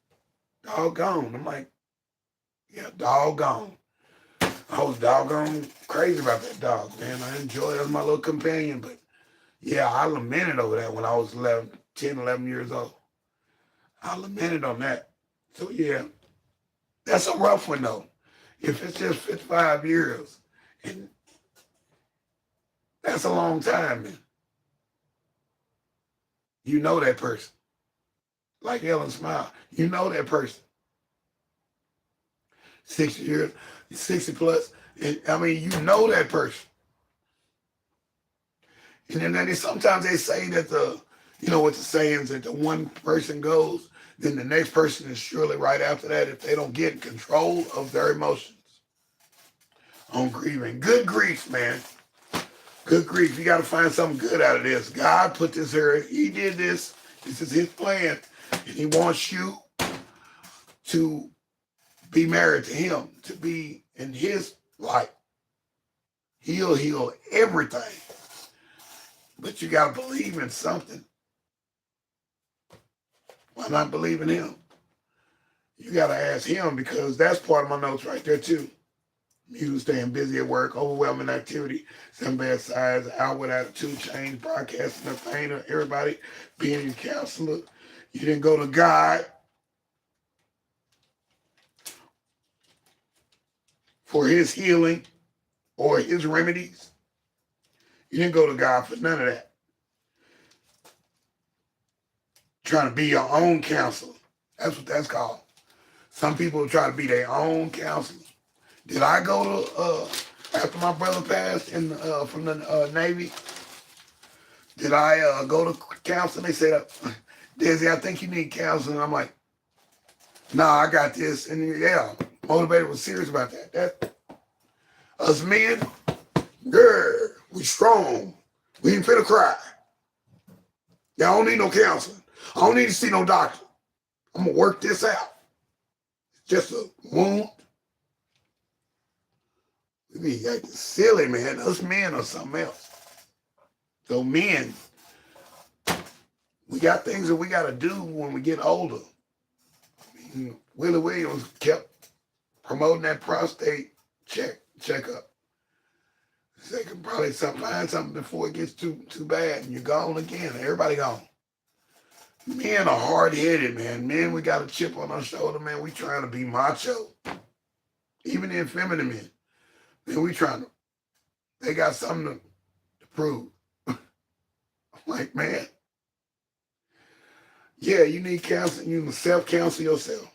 dog gone. I'm like, yeah, dog gone. I was doggone crazy about that dog, man. I enjoyed it as my little companion, but yeah, I lamented over that when I was 10, 11 years old. I lamented on that. So yeah, that's a rough one though. If it's just 55 years, and that's a long time, man. You know that person. Like Ellen Smile, you know that person. 60 years, 60 plus. I mean, you know that person. And then sometimes they say that what the sayings, that the one person goes, then the next person is surely right after that if they don't get control of their emotions on grieving. Good grief, man. Good grief. You got to find something good out of this. God put this here. He did this. This is his plan. And he wants you to be married to him, to be in his life. He'll heal everything. But you got to believe in something. Why not believe in him? You got to ask him, because that's part of my notes right there too. You staying busy at work, overwhelming activity, some bad sides, outward attitude change, broadcasting the pain of everybody, being your counselor. You didn't go to God for his healing or his remedies. You didn't go to God for none of that. Trying to be your own counselor. That's what that's called. Some people try to be their own counselor. Did I go to, after my brother passed from the Navy, did I go to counseling? They said, deSz'e, I think you need counseling. I'm like, nah, I got this. And yeah, motivated, was serious about that. Us men, girl, we strong. We ain't finna cry. Y'all don't need no counseling. I don't need to see no doctor. I'm gonna work this out. It's just a wound. We be acting silly, man. Us men are something else. So men, we got things that we got to do when we get older. I mean, Willie Williams kept promoting that prostate checkup. They can probably find something before it gets too bad, and you're gone again. Everybody gone. Men are hard-headed, man. Men, we got a chip on our shoulder, man. We trying to be macho. Even the effeminate men. Man, we trying to, they got something to prove. I'm like, man, yeah, you need counseling. You can self-counsel yourself.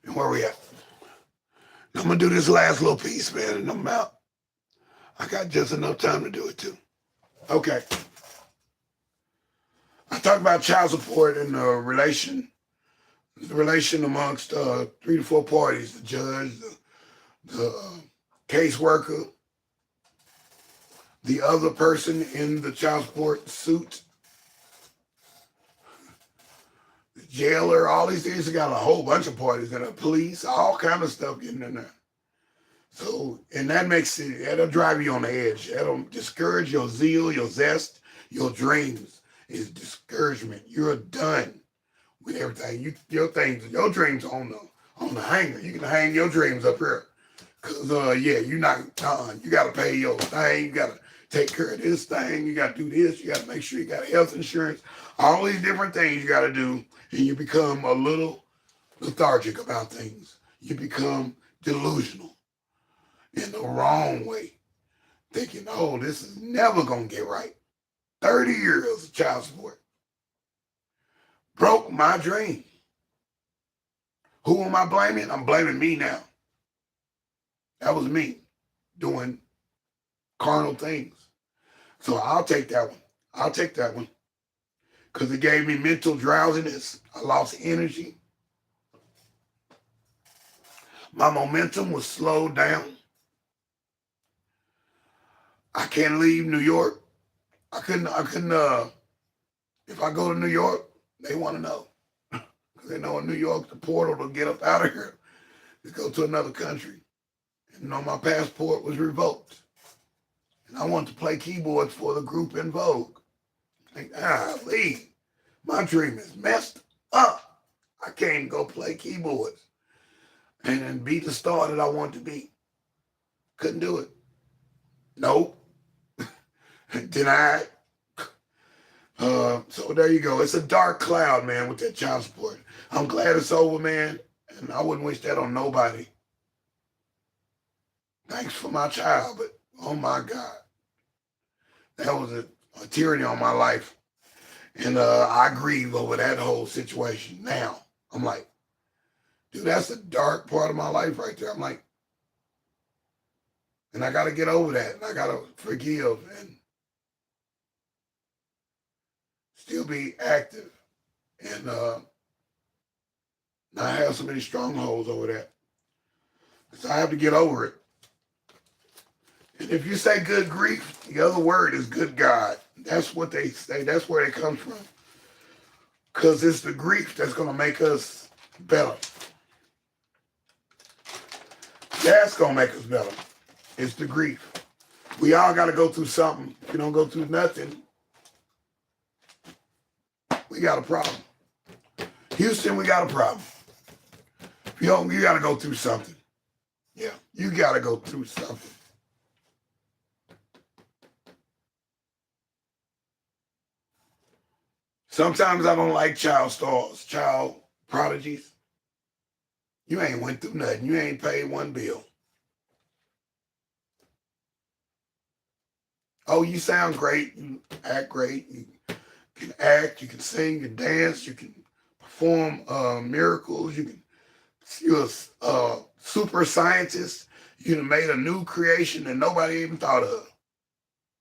And where we at? I'm going to do this last little piece, man, and I'm out. I got just enough time to do it, too. Okay. I talk about child support and the relation amongst 3 to 4 parties, the judge, the caseworker, the other person in the child support suit, the jailer, all these things. You got a whole bunch of parties and the police, all kind of stuff getting in there. So, and that makes it, that'll drive you on the edge. That'll discourage your zeal, your zest, your dreams. Is discouragement. You're done with everything. Your dreams on the hanger. You can hang your dreams up here. Cause yeah, you're not done. You gotta pay your thing, you gotta take care of this thing, you gotta do this, you gotta make sure you got health insurance, all these different things you gotta do, and you become a little lethargic about things. You become delusional in the wrong way. Thinking, oh, this is never gonna get right. 30 years of child support. Broke my dream. Who am I blaming? I'm blaming me now. That was me doing carnal things. So I'll take that one. I'll take that one. Because it gave me mental drowsiness. I lost energy. My momentum was slowed down. I can't leave New York. I couldn't, if I go to New York, they want to know. Because they know in New York, the portal to get up out of here to go to another country. And my passport was revoked. And I wanted to play keyboards for the group in Vogue. Like, Lee, my dream is messed up. I can't go play keyboards and be the star that I want to be. Couldn't do it. Nope. Denied. So there you go. It's a dark cloud, man, with that child support. I'm glad it's over, man. And I wouldn't wish that on nobody. Thanks for my child, but oh my God. That was a tyranny on my life. And I grieve over that whole situation. Now, I'm like, dude, that's a dark part of my life right there. I'm like, and I got to get over that. And I got to forgive and still be active and not have so many strongholds over that. So I have to get over it. And if you say good grief, the other word is good God. That's what they say. That's where it comes from. Because it's the grief that's going to make us better. That's going to make us better. It's the grief. We all got to go through something. If you don't go through nothing, we got a problem. Houston, we got a problem. You got to go through something. Yeah, you got to go through something. Sometimes I don't like child stars, child prodigies. You ain't went through nothing. You ain't paid one bill. Oh, you sound great. You act great. You can act. You can sing. You can dance. You can perform miracles. You're a super scientist. You done made a new creation that nobody even thought of.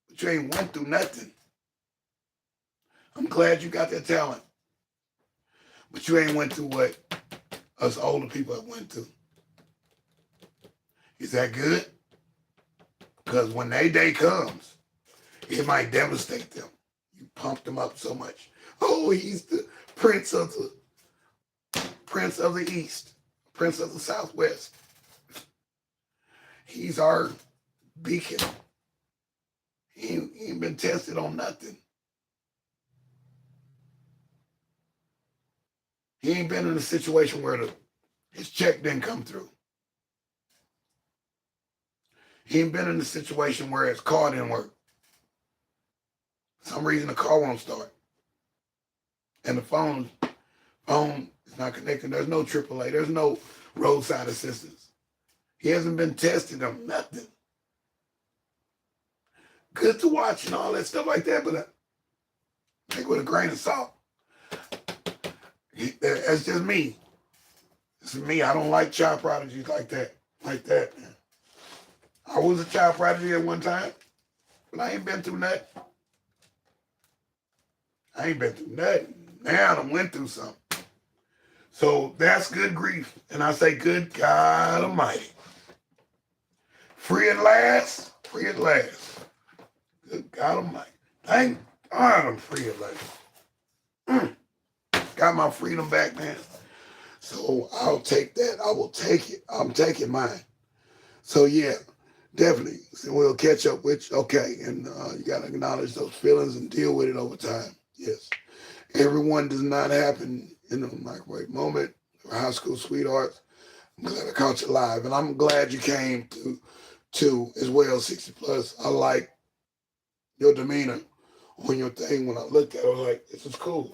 But you ain't went through nothing. I'm glad you got that talent. But you ain't went through what us older people have went through. Is that good? Because when their day comes, it might devastate them. You pumped them up so much. Oh, he's the prince of the East, prince of the Southwest. He's our beacon. He ain't been tested on nothing. He ain't been in a situation where his check didn't come through. He ain't been in a situation where his car didn't work. For some reason the car won't start. And the phone is not connecting. There's no AAA. There's no roadside assistance. He hasn't been tested on nothing. Good to watch and all that stuff like that, but take it with a grain of salt. That's just me. It's me. I don't like child prodigies like that. Like that, man. I was a child prodigy at one time, but I ain't been through nothing. I ain't been through nothing. Now I done went through something. So that's good grief. And I say, good God Almighty. Free at last. Free at last. Good God Almighty. Thank God I'm free at last. Got my freedom back, man. So I'll take that. I will take it. I'm taking mine. So yeah, definitely. So we'll catch up with you. Okay. And you got to acknowledge those feelings and deal with it over time. Yes. Everyone does not happen in a microwave moment. High school sweethearts. I'm glad I caught you live. And I'm glad you came to as well, 60 plus. I like your demeanor on your thing. When I looked at it, I was like, this is cool.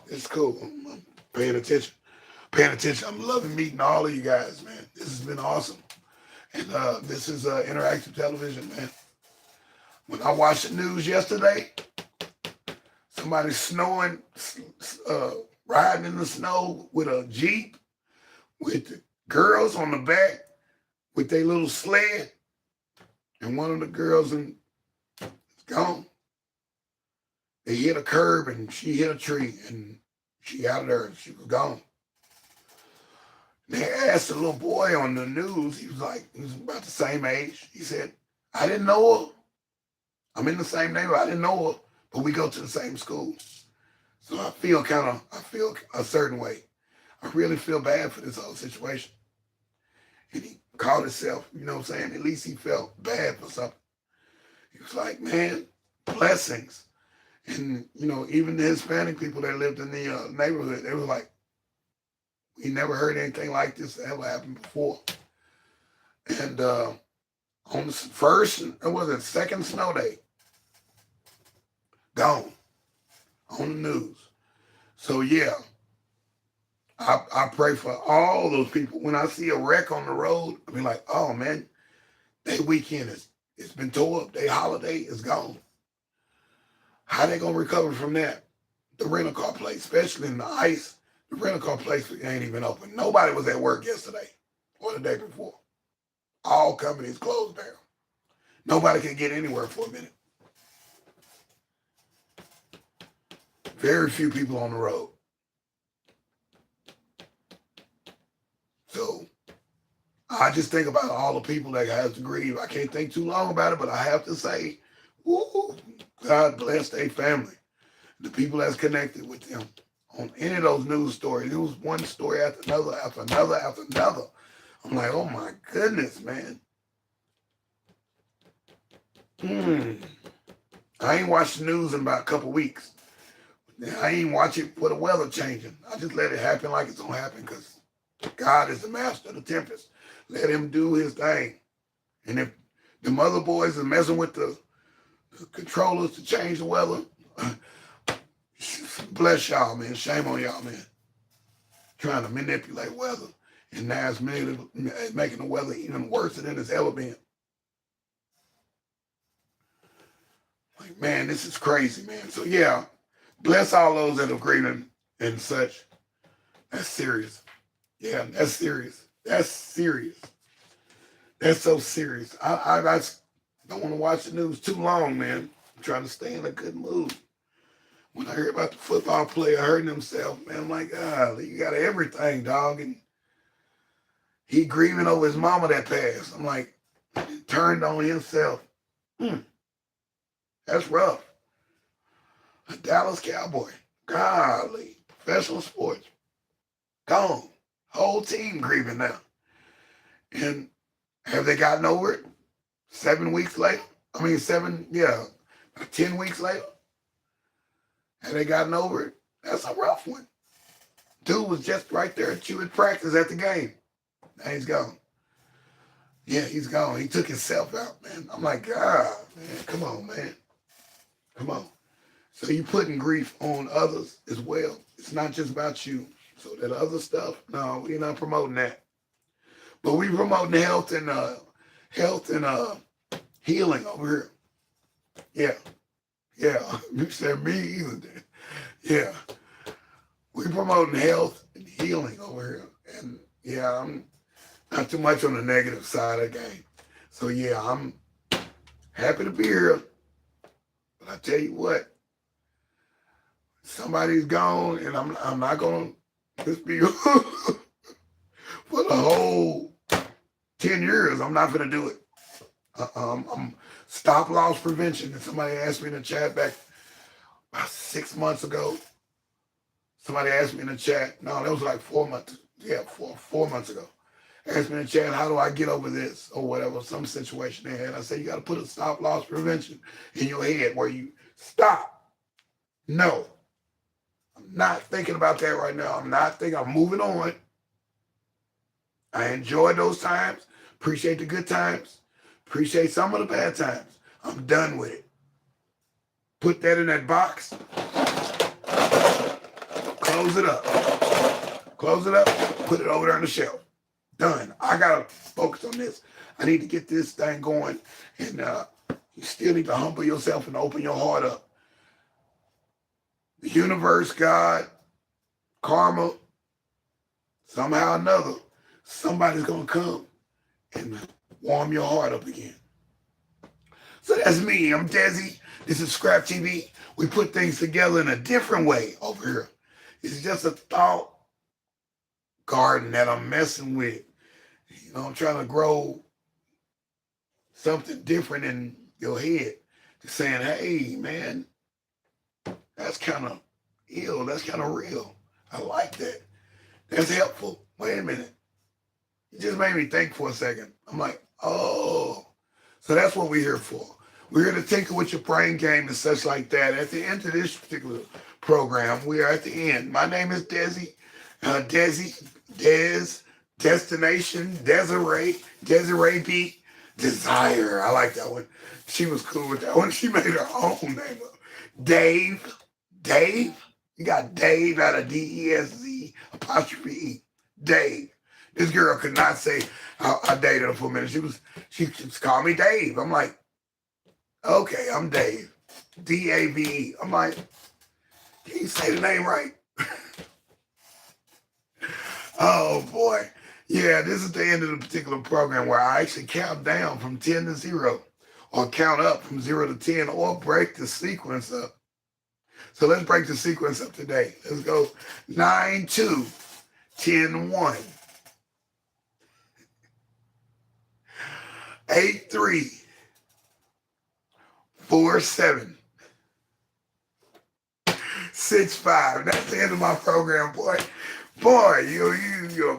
It's cool. I'm paying attention. I'm loving meeting all of you guys, man. This has been awesome. And this is interactive television, man. When I watched the news yesterday, somebody snowing, riding in the snow with a Jeep, with the girls on the back with their little sled, and one of the girls is gone. They hit a curb and she hit a tree and she out of there and she was gone. They asked the little boy on the news, he was about the same age. He said, I didn't know her. I'm in the same neighborhood. I didn't know her, but we go to the same school. So I feel a certain way. I really feel bad for this whole situation. And he called himself, you know what I'm saying? At least he felt bad for something. He was like, man, blessings. And, you know, even the Hispanic people that lived in the neighborhood, they were like, we never heard anything like this ever happen before. And on the second snow day, gone on the news. So yeah, I pray for all those people. When I see a wreck on the road, I be like, oh man, their weekend it's been tore up. Their holiday is gone. How they gonna recover from that? The rental car place, especially in the ice, the rental car place ain't even open. Nobody was at work yesterday or the day before. All companies closed down. Nobody can get anywhere for a minute. Very few people on the road. So I just think about all the people that have to grieve. I can't think too long about it, but I have to say, woo, God bless their family. The people that's connected with them. On any of those news stories, it was one story after another, after another, after another. I'm like, oh my goodness, man. I ain't watched the news in about a couple weeks. I ain't watch it for the weather changing. I just let it happen like it's gonna happen because God is the master of the tempest. Let him do his thing. And if the mother boys are messing with the controllers to change the weather, bless y'all, man. Shame on y'all, man. Trying to manipulate weather. And now it's making the weather even worse than it's ever been. Like, man, this is crazy, man. So yeah, bless all those that are grieving and such. That's serious. Yeah, that's serious. That's serious. That's so serious. I don't want to watch the news too long, man. I'm trying to stay in a good mood. When I hear about the football player hurting himself, man, I'm like, you got everything, dog. And he grieving over his mama that passed. I'm like, he turned on himself. That's rough. A Dallas Cowboy. Golly. Professional sports. Gone. Whole team grieving now. And have they gotten over it? 7 weeks later? 10 weeks later? Have they gotten over it? That's a rough one. Dude was just right there at you at practice at the game. Now he's gone. Yeah, he's gone. He took himself out, man. I'm like, God, man, come on, man. Come on. So you putting grief on others as well. It's not just about you. So that other stuff, no, we're not promoting that. But we promoting health and healing over here. Yeah. Yeah. You said me either. Yeah. We promoting health and healing over here. And yeah, I'm not too much on the negative side of the game. So yeah, I'm happy to be here. But I tell you what, somebody's gone, and I'm not gonna just be for the whole 10 years. I'm not gonna do it. I'm stop loss prevention. And somebody asked me in the chat back about 6 months ago. Somebody asked me in the chat. No, that was like 4 months. Yeah, 4 months ago. Asked me in the chat, how do I get over this or whatever, some situation they had. I said, you got to put a stop loss prevention in your head where you stop. No, I'm not thinking about that right now. I'm moving on. I enjoyed those times, appreciate the good times, appreciate some of the bad times. I'm done with it. Put that in that box, close it up, put it over there on the shelf. Done. I gotta focus on this. I need to get this thing going, and you still need to humble yourself and open your heart up. The universe, God, karma, somehow or another, somebody's gonna come and warm your heart up again. So that's me. I'm deSz'e. This is acrAp TV. We put things together in a different way over here. It's just a thought garden that I'm messing with. You know, I'm trying to grow something different in your head. Just saying, hey, man, that's kind of ill. That's kind of real. I like that. That's helpful. Wait a minute. It just made me think for a second. I'm like, oh. So that's what we're here for. We're here to tinker with your brain game and such like that. At the end of this particular program, we are at the end. My name is deSz'e. Des, Destination, deSz'e B, Desire. I like that one. She was cool with that one. She made her own name up. Dave. You got Dave out of DESZ'E. Dave. This girl could not say I dated her for a minute. She just called me Dave. I'm like, okay, I'm Dave. DAVE. I'm like, can you say the name right? Oh boy. Yeah, this is the end of the particular program where I actually count down from 10 to 0, or count up from 0 to 10, or break the sequence up. So let's break the sequence up today. Let's go 9, 2, 10, 1, 8, 3, 4, 7, 6, 5. That's the end of my program, boy. Boy, you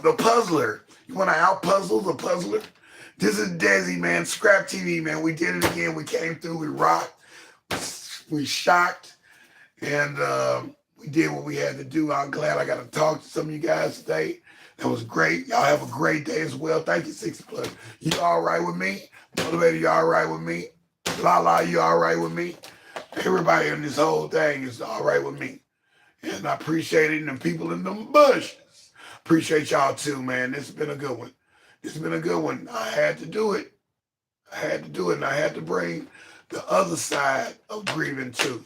the puzzler. You want to out-puzzle the puzzler? This is deSz'e, man. acrAp TV, man. We did it again. We came through. We rocked. We shocked. And we did what we had to do. I'm glad I got to talk to some of you guys today. That was great. Y'all have a great day as well. Thank you, 60 Plus. You all right with me? Motivator, you all right with me? La, you all right with me? Everybody in this whole thing is all right with me. And I appreciate it. And the people in them bushes. Appreciate y'all too, man. This has been a good one. I had to do it. And I had to bring the other side of grieving too.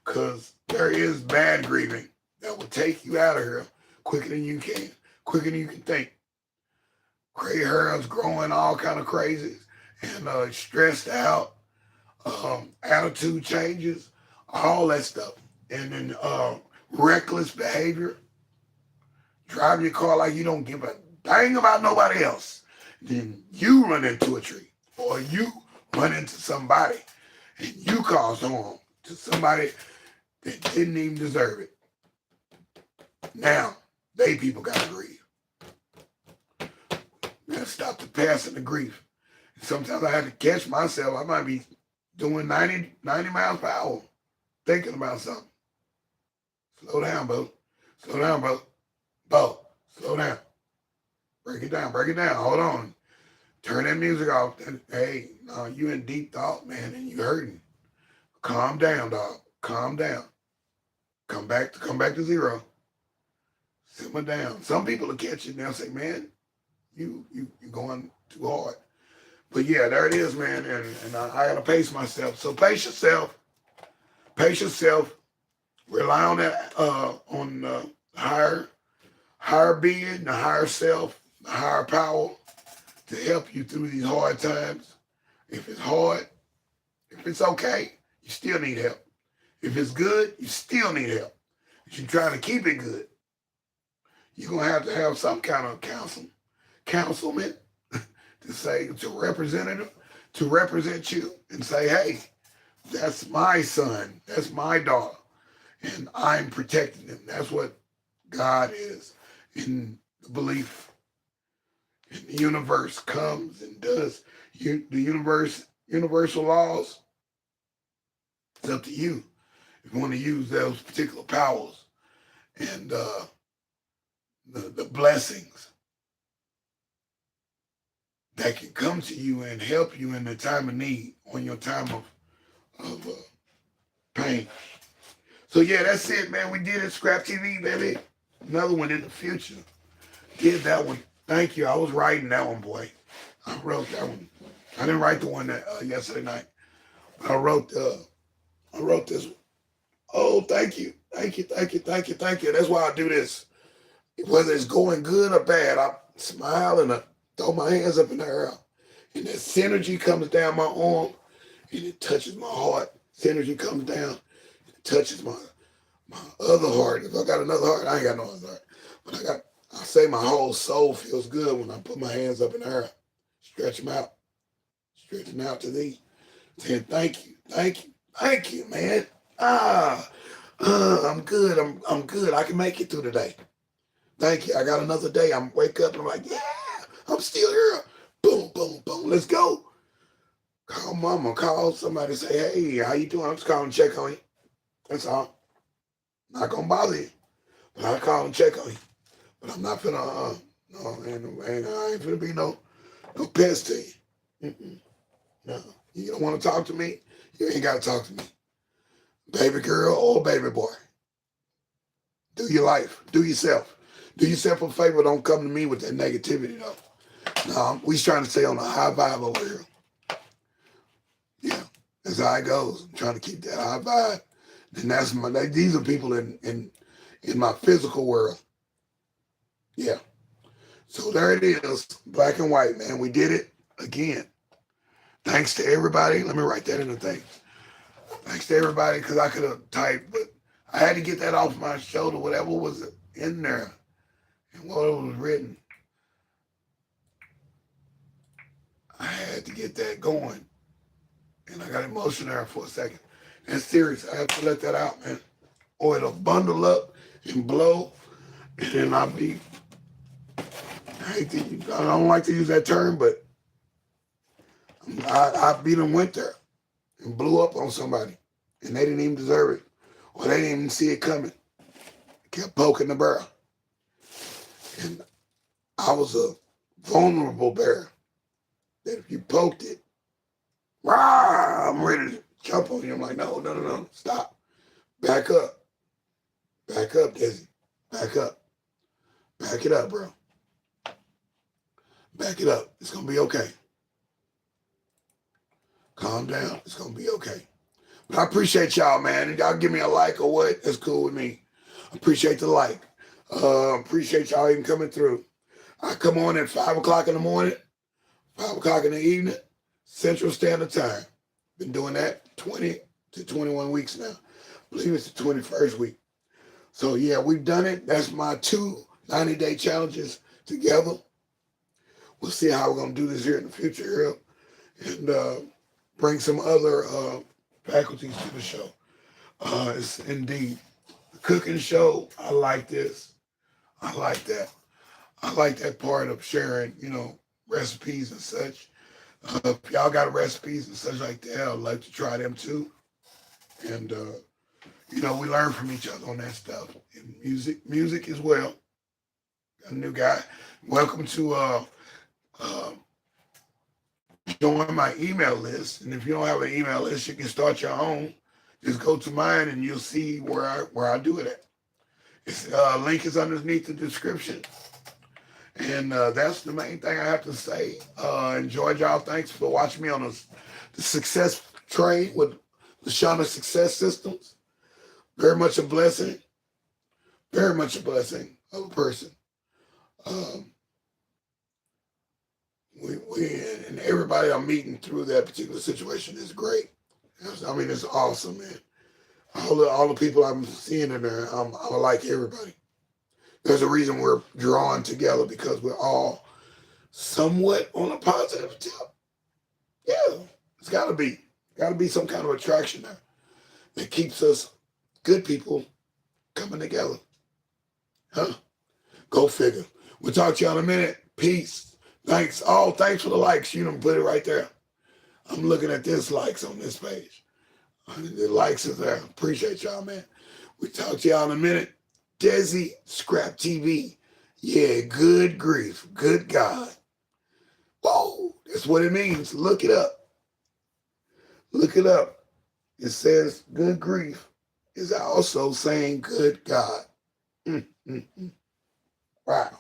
Because there is bad grieving that will take you out of here quicker than you can think. Gray hairs growing, all kind of crazy, and stressed out, attitude changes, all that stuff. And then reckless behavior, driving your car like you don't give a dang about nobody else. Then you run into a tree, or you run into somebody, and you cause harm to somebody that didn't even deserve it. Now, people gotta grieve. Gotta stop the passing the grief. And sometimes I have to catch myself. I might be doing 90 miles per hour, thinking about something. Slow down, bro. Bo, slow down. Break it down, break it down. Hold on. Turn that music off. Hey, no, you in deep thought, man, and you hurting. Calm down, dog. Calm down. Come back to zero. Simmer down. Some people will catch it and they'll say, man, you going too hard. But yeah, there it is, man. And I gotta pace myself. So pace yourself. Pace yourself. Rely on that on higher being, the higher self, the higher power to help you through these hard times. If it's hard, if it's okay, you still need help. If it's good, you still need help. If you're trying to keep it good, you're gonna have some kind of counselman to represent you and say, hey, that's my son, that's my daughter, and I'm protecting them. That's what God is in the belief. And the universe comes and does the universal laws. It's up to you if you want to use those particular powers and the blessings that can come to you and help you in the time of need, on your time of pain. So yeah, that's it, man. We did it, Scrap TV, baby. Another one in the future. Did that one. Thank you. I was writing that one, boy. I wrote that one. I didn't write the one that yesterday night. But I wrote this one. Oh, thank you. Thank you. That's why I do this. Whether it's going good or bad, I smile and I throw my hands up in the air. And that synergy comes down my arm and it touches my heart. Synergy comes down, it touches my other heart. If I got another heart, I ain't got no other heart. But I say my whole soul feels good when I put my hands up in the air. Stretch them out. Stretching out to thee. Saying thank you, man. I'm good. I'm good. I can make it through the day. Thank you. I got another day. I'm wake up and I'm like, yeah, I'm still here. Boom, boom, boom. Let's go. Call mama. Call somebody. Say, hey, how you doing? I'm just calling to check on you. That's all. Not gonna bother you, but I call and check on you. But I'm not finna. No, and I ain't finna be no pest to you. No, you don't want to talk to me. You ain't gotta talk to me, baby girl or baby boy. Do your life. Do yourself. Do yourself a favor. Don't come to me with that negativity, though. No, we trying to stay on a high vibe over here. Yeah, that's how it goes. I'm trying to keep that high vibe. And these are people in my physical world. Yeah. So there it is. Black and white, man. We did it again. Thanks to everybody. Let me write that in the thing. Thanks to everybody, because I could have typed, but I had to get that off my shoulder, whatever was in there and what was written. I had to get that going. And I got emotional there for a second. That's serious. I have to let that out, man. Or it'll bundle up and blow. And then I'll be, I don't like to use that term, but I beat them went there and blew up on somebody. And they didn't even deserve it. Or they didn't even see it coming. Kept poking the barrel. And I was a vulnerable bear. That if you poked it, rah, I'm ready to jump on you. I'm like, no, stop. Back up. Back up, deSz'e. Back up. Back it up, bro. Back it up. It's going to be okay. Calm down. It's going to be okay. But I appreciate y'all, man. And y'all give me a like or what? That's cool with me. I appreciate the like. Appreciate y'all even coming through. I come on at 5 o'clock in the morning, 5 o'clock in the evening, Central Standard Time. Been doing that 20 to 21 weeks now. I believe it's the 21st week. So yeah, we've done it. That's my 2 90-day challenges together. We'll see how we're going to do this here in the future here and bring some other faculties to the show. It's indeed the cooking show. I like this. I like that. I like that part of sharing, recipes and such. If y'all got recipes and such like that, I'd like to try them too. And, we learn from each other on that stuff. And music as well. a new guy. Welcome to uh, join my email list. And if you don't have an email list, you can start your own. Just go to mine and you'll see where I do it at. It's link is underneath the description. And that's the main thing I have to say. Enjoy, y'all. Thanks for watching me on the success train with Lashana Success Systems. Very much a blessing. Very much a blessing of a person. We and everybody I'm meeting through that particular situation is great. I mean, it's awesome, man. All the people I'm seeing in there, I like everybody. There's a reason we're drawn together because we're all somewhat on a positive tip. Yeah, it's got to be some kind of attraction there that keeps us good people coming together. Huh? Go figure. We'll talk to y'all in a minute. Peace. Thanks. Oh, thanks for the likes. You done put it right there. I'm looking at this likes on this page. The likes is there. Appreciate y'all, man. We talk to y'all in a minute. deSz'e Scrap TV. Yeah, good grief. Good God. Whoa, that's what it means. Look it up. Look it up. It says good grief is also saying good God. Wow.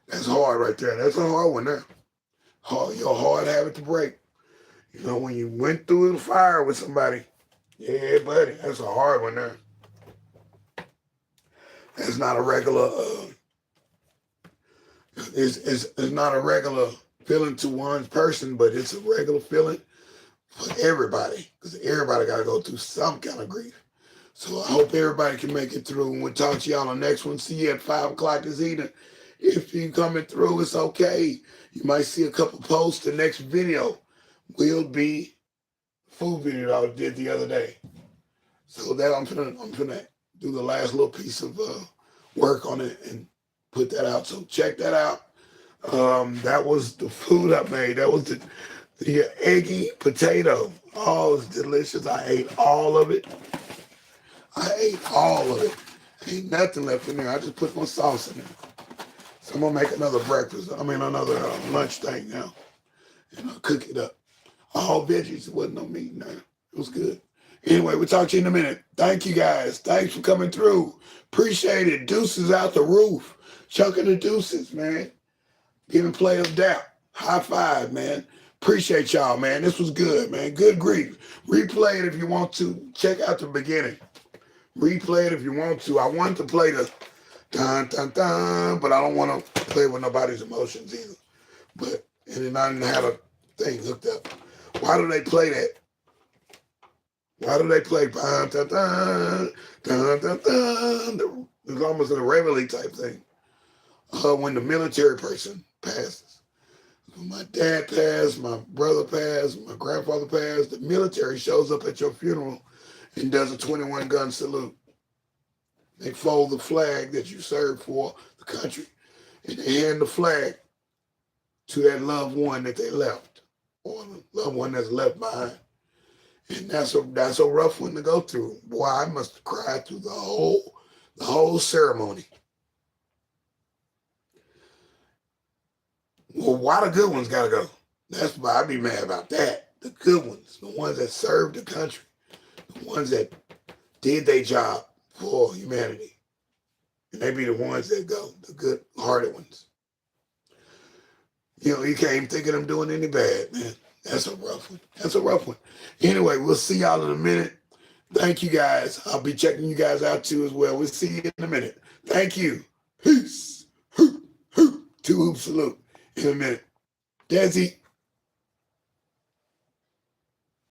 That's hard right there. That's a hard one there. Your hard habit to break. You know, when you went through the fire with somebody, yeah, buddy, that's a hard one there. That's not a regular, it's not a regular feeling to one person, but it's a regular feeling for everybody, because everybody got to go through some kind of grief. So I hope everybody can make it through, and we'll talk to y'all on the next one. See you at 5 o'clock this evening. If you coming through, it's okay. You might see a couple posts. The next video will be food video I did the other day. So that I'm gonna do the last little piece of work on it and put that out. So check that out. That was the food I made. That was the eggy potato. Oh, it's delicious. I ate all of it. Ain't nothing left in there. I just put my sauce in there. So I'm gonna make another lunch thing now. And I'll cook it up. All veggies. There wasn't no meat in there. It was good. Anyway, we'll talk to you in a minute. Thank you guys. Thanks for coming through. Appreciate it. Deuces out the roof. Chucking the deuces, man. Giving players doubt. High five, man. Appreciate y'all, man. This was good, man. Good grief. Replay it if you want to. Check out the beginning. Replay it if you want to. I want to play the dun, dun, dun, but I don't want to play with nobody's emotions either. And then I didn't have a thing hooked up. Why do they play that? Why do they play dun, dun, dun, dun, dun, dun? It's almost a reveille type thing. When the military person passes. When my dad passed, my brother passed, my grandfather passed, the military shows up at your funeral and does a 21-gun salute. They fold the flag that you served for the country, and they hand the flag to that loved one that they left, or the loved one that's left behind. And that's a rough one to go through. Boy, I must have cried through the whole ceremony. Well, why the good ones gotta go? That's why I'd be mad about that. The good ones, the ones that served the country, the ones that did their job for humanity. And they be the ones that go, the good-hearted ones. You know, you can't even think of them doing any bad, man. That's a rough one. That's a rough one. Anyway, we'll see y'all in a minute. Thank you, guys. I'll be checking you guys out, too, as well. We'll see you in a minute. Thank you. Peace. Hoop, hoop. 2 hoop salute in a minute. deSz'e.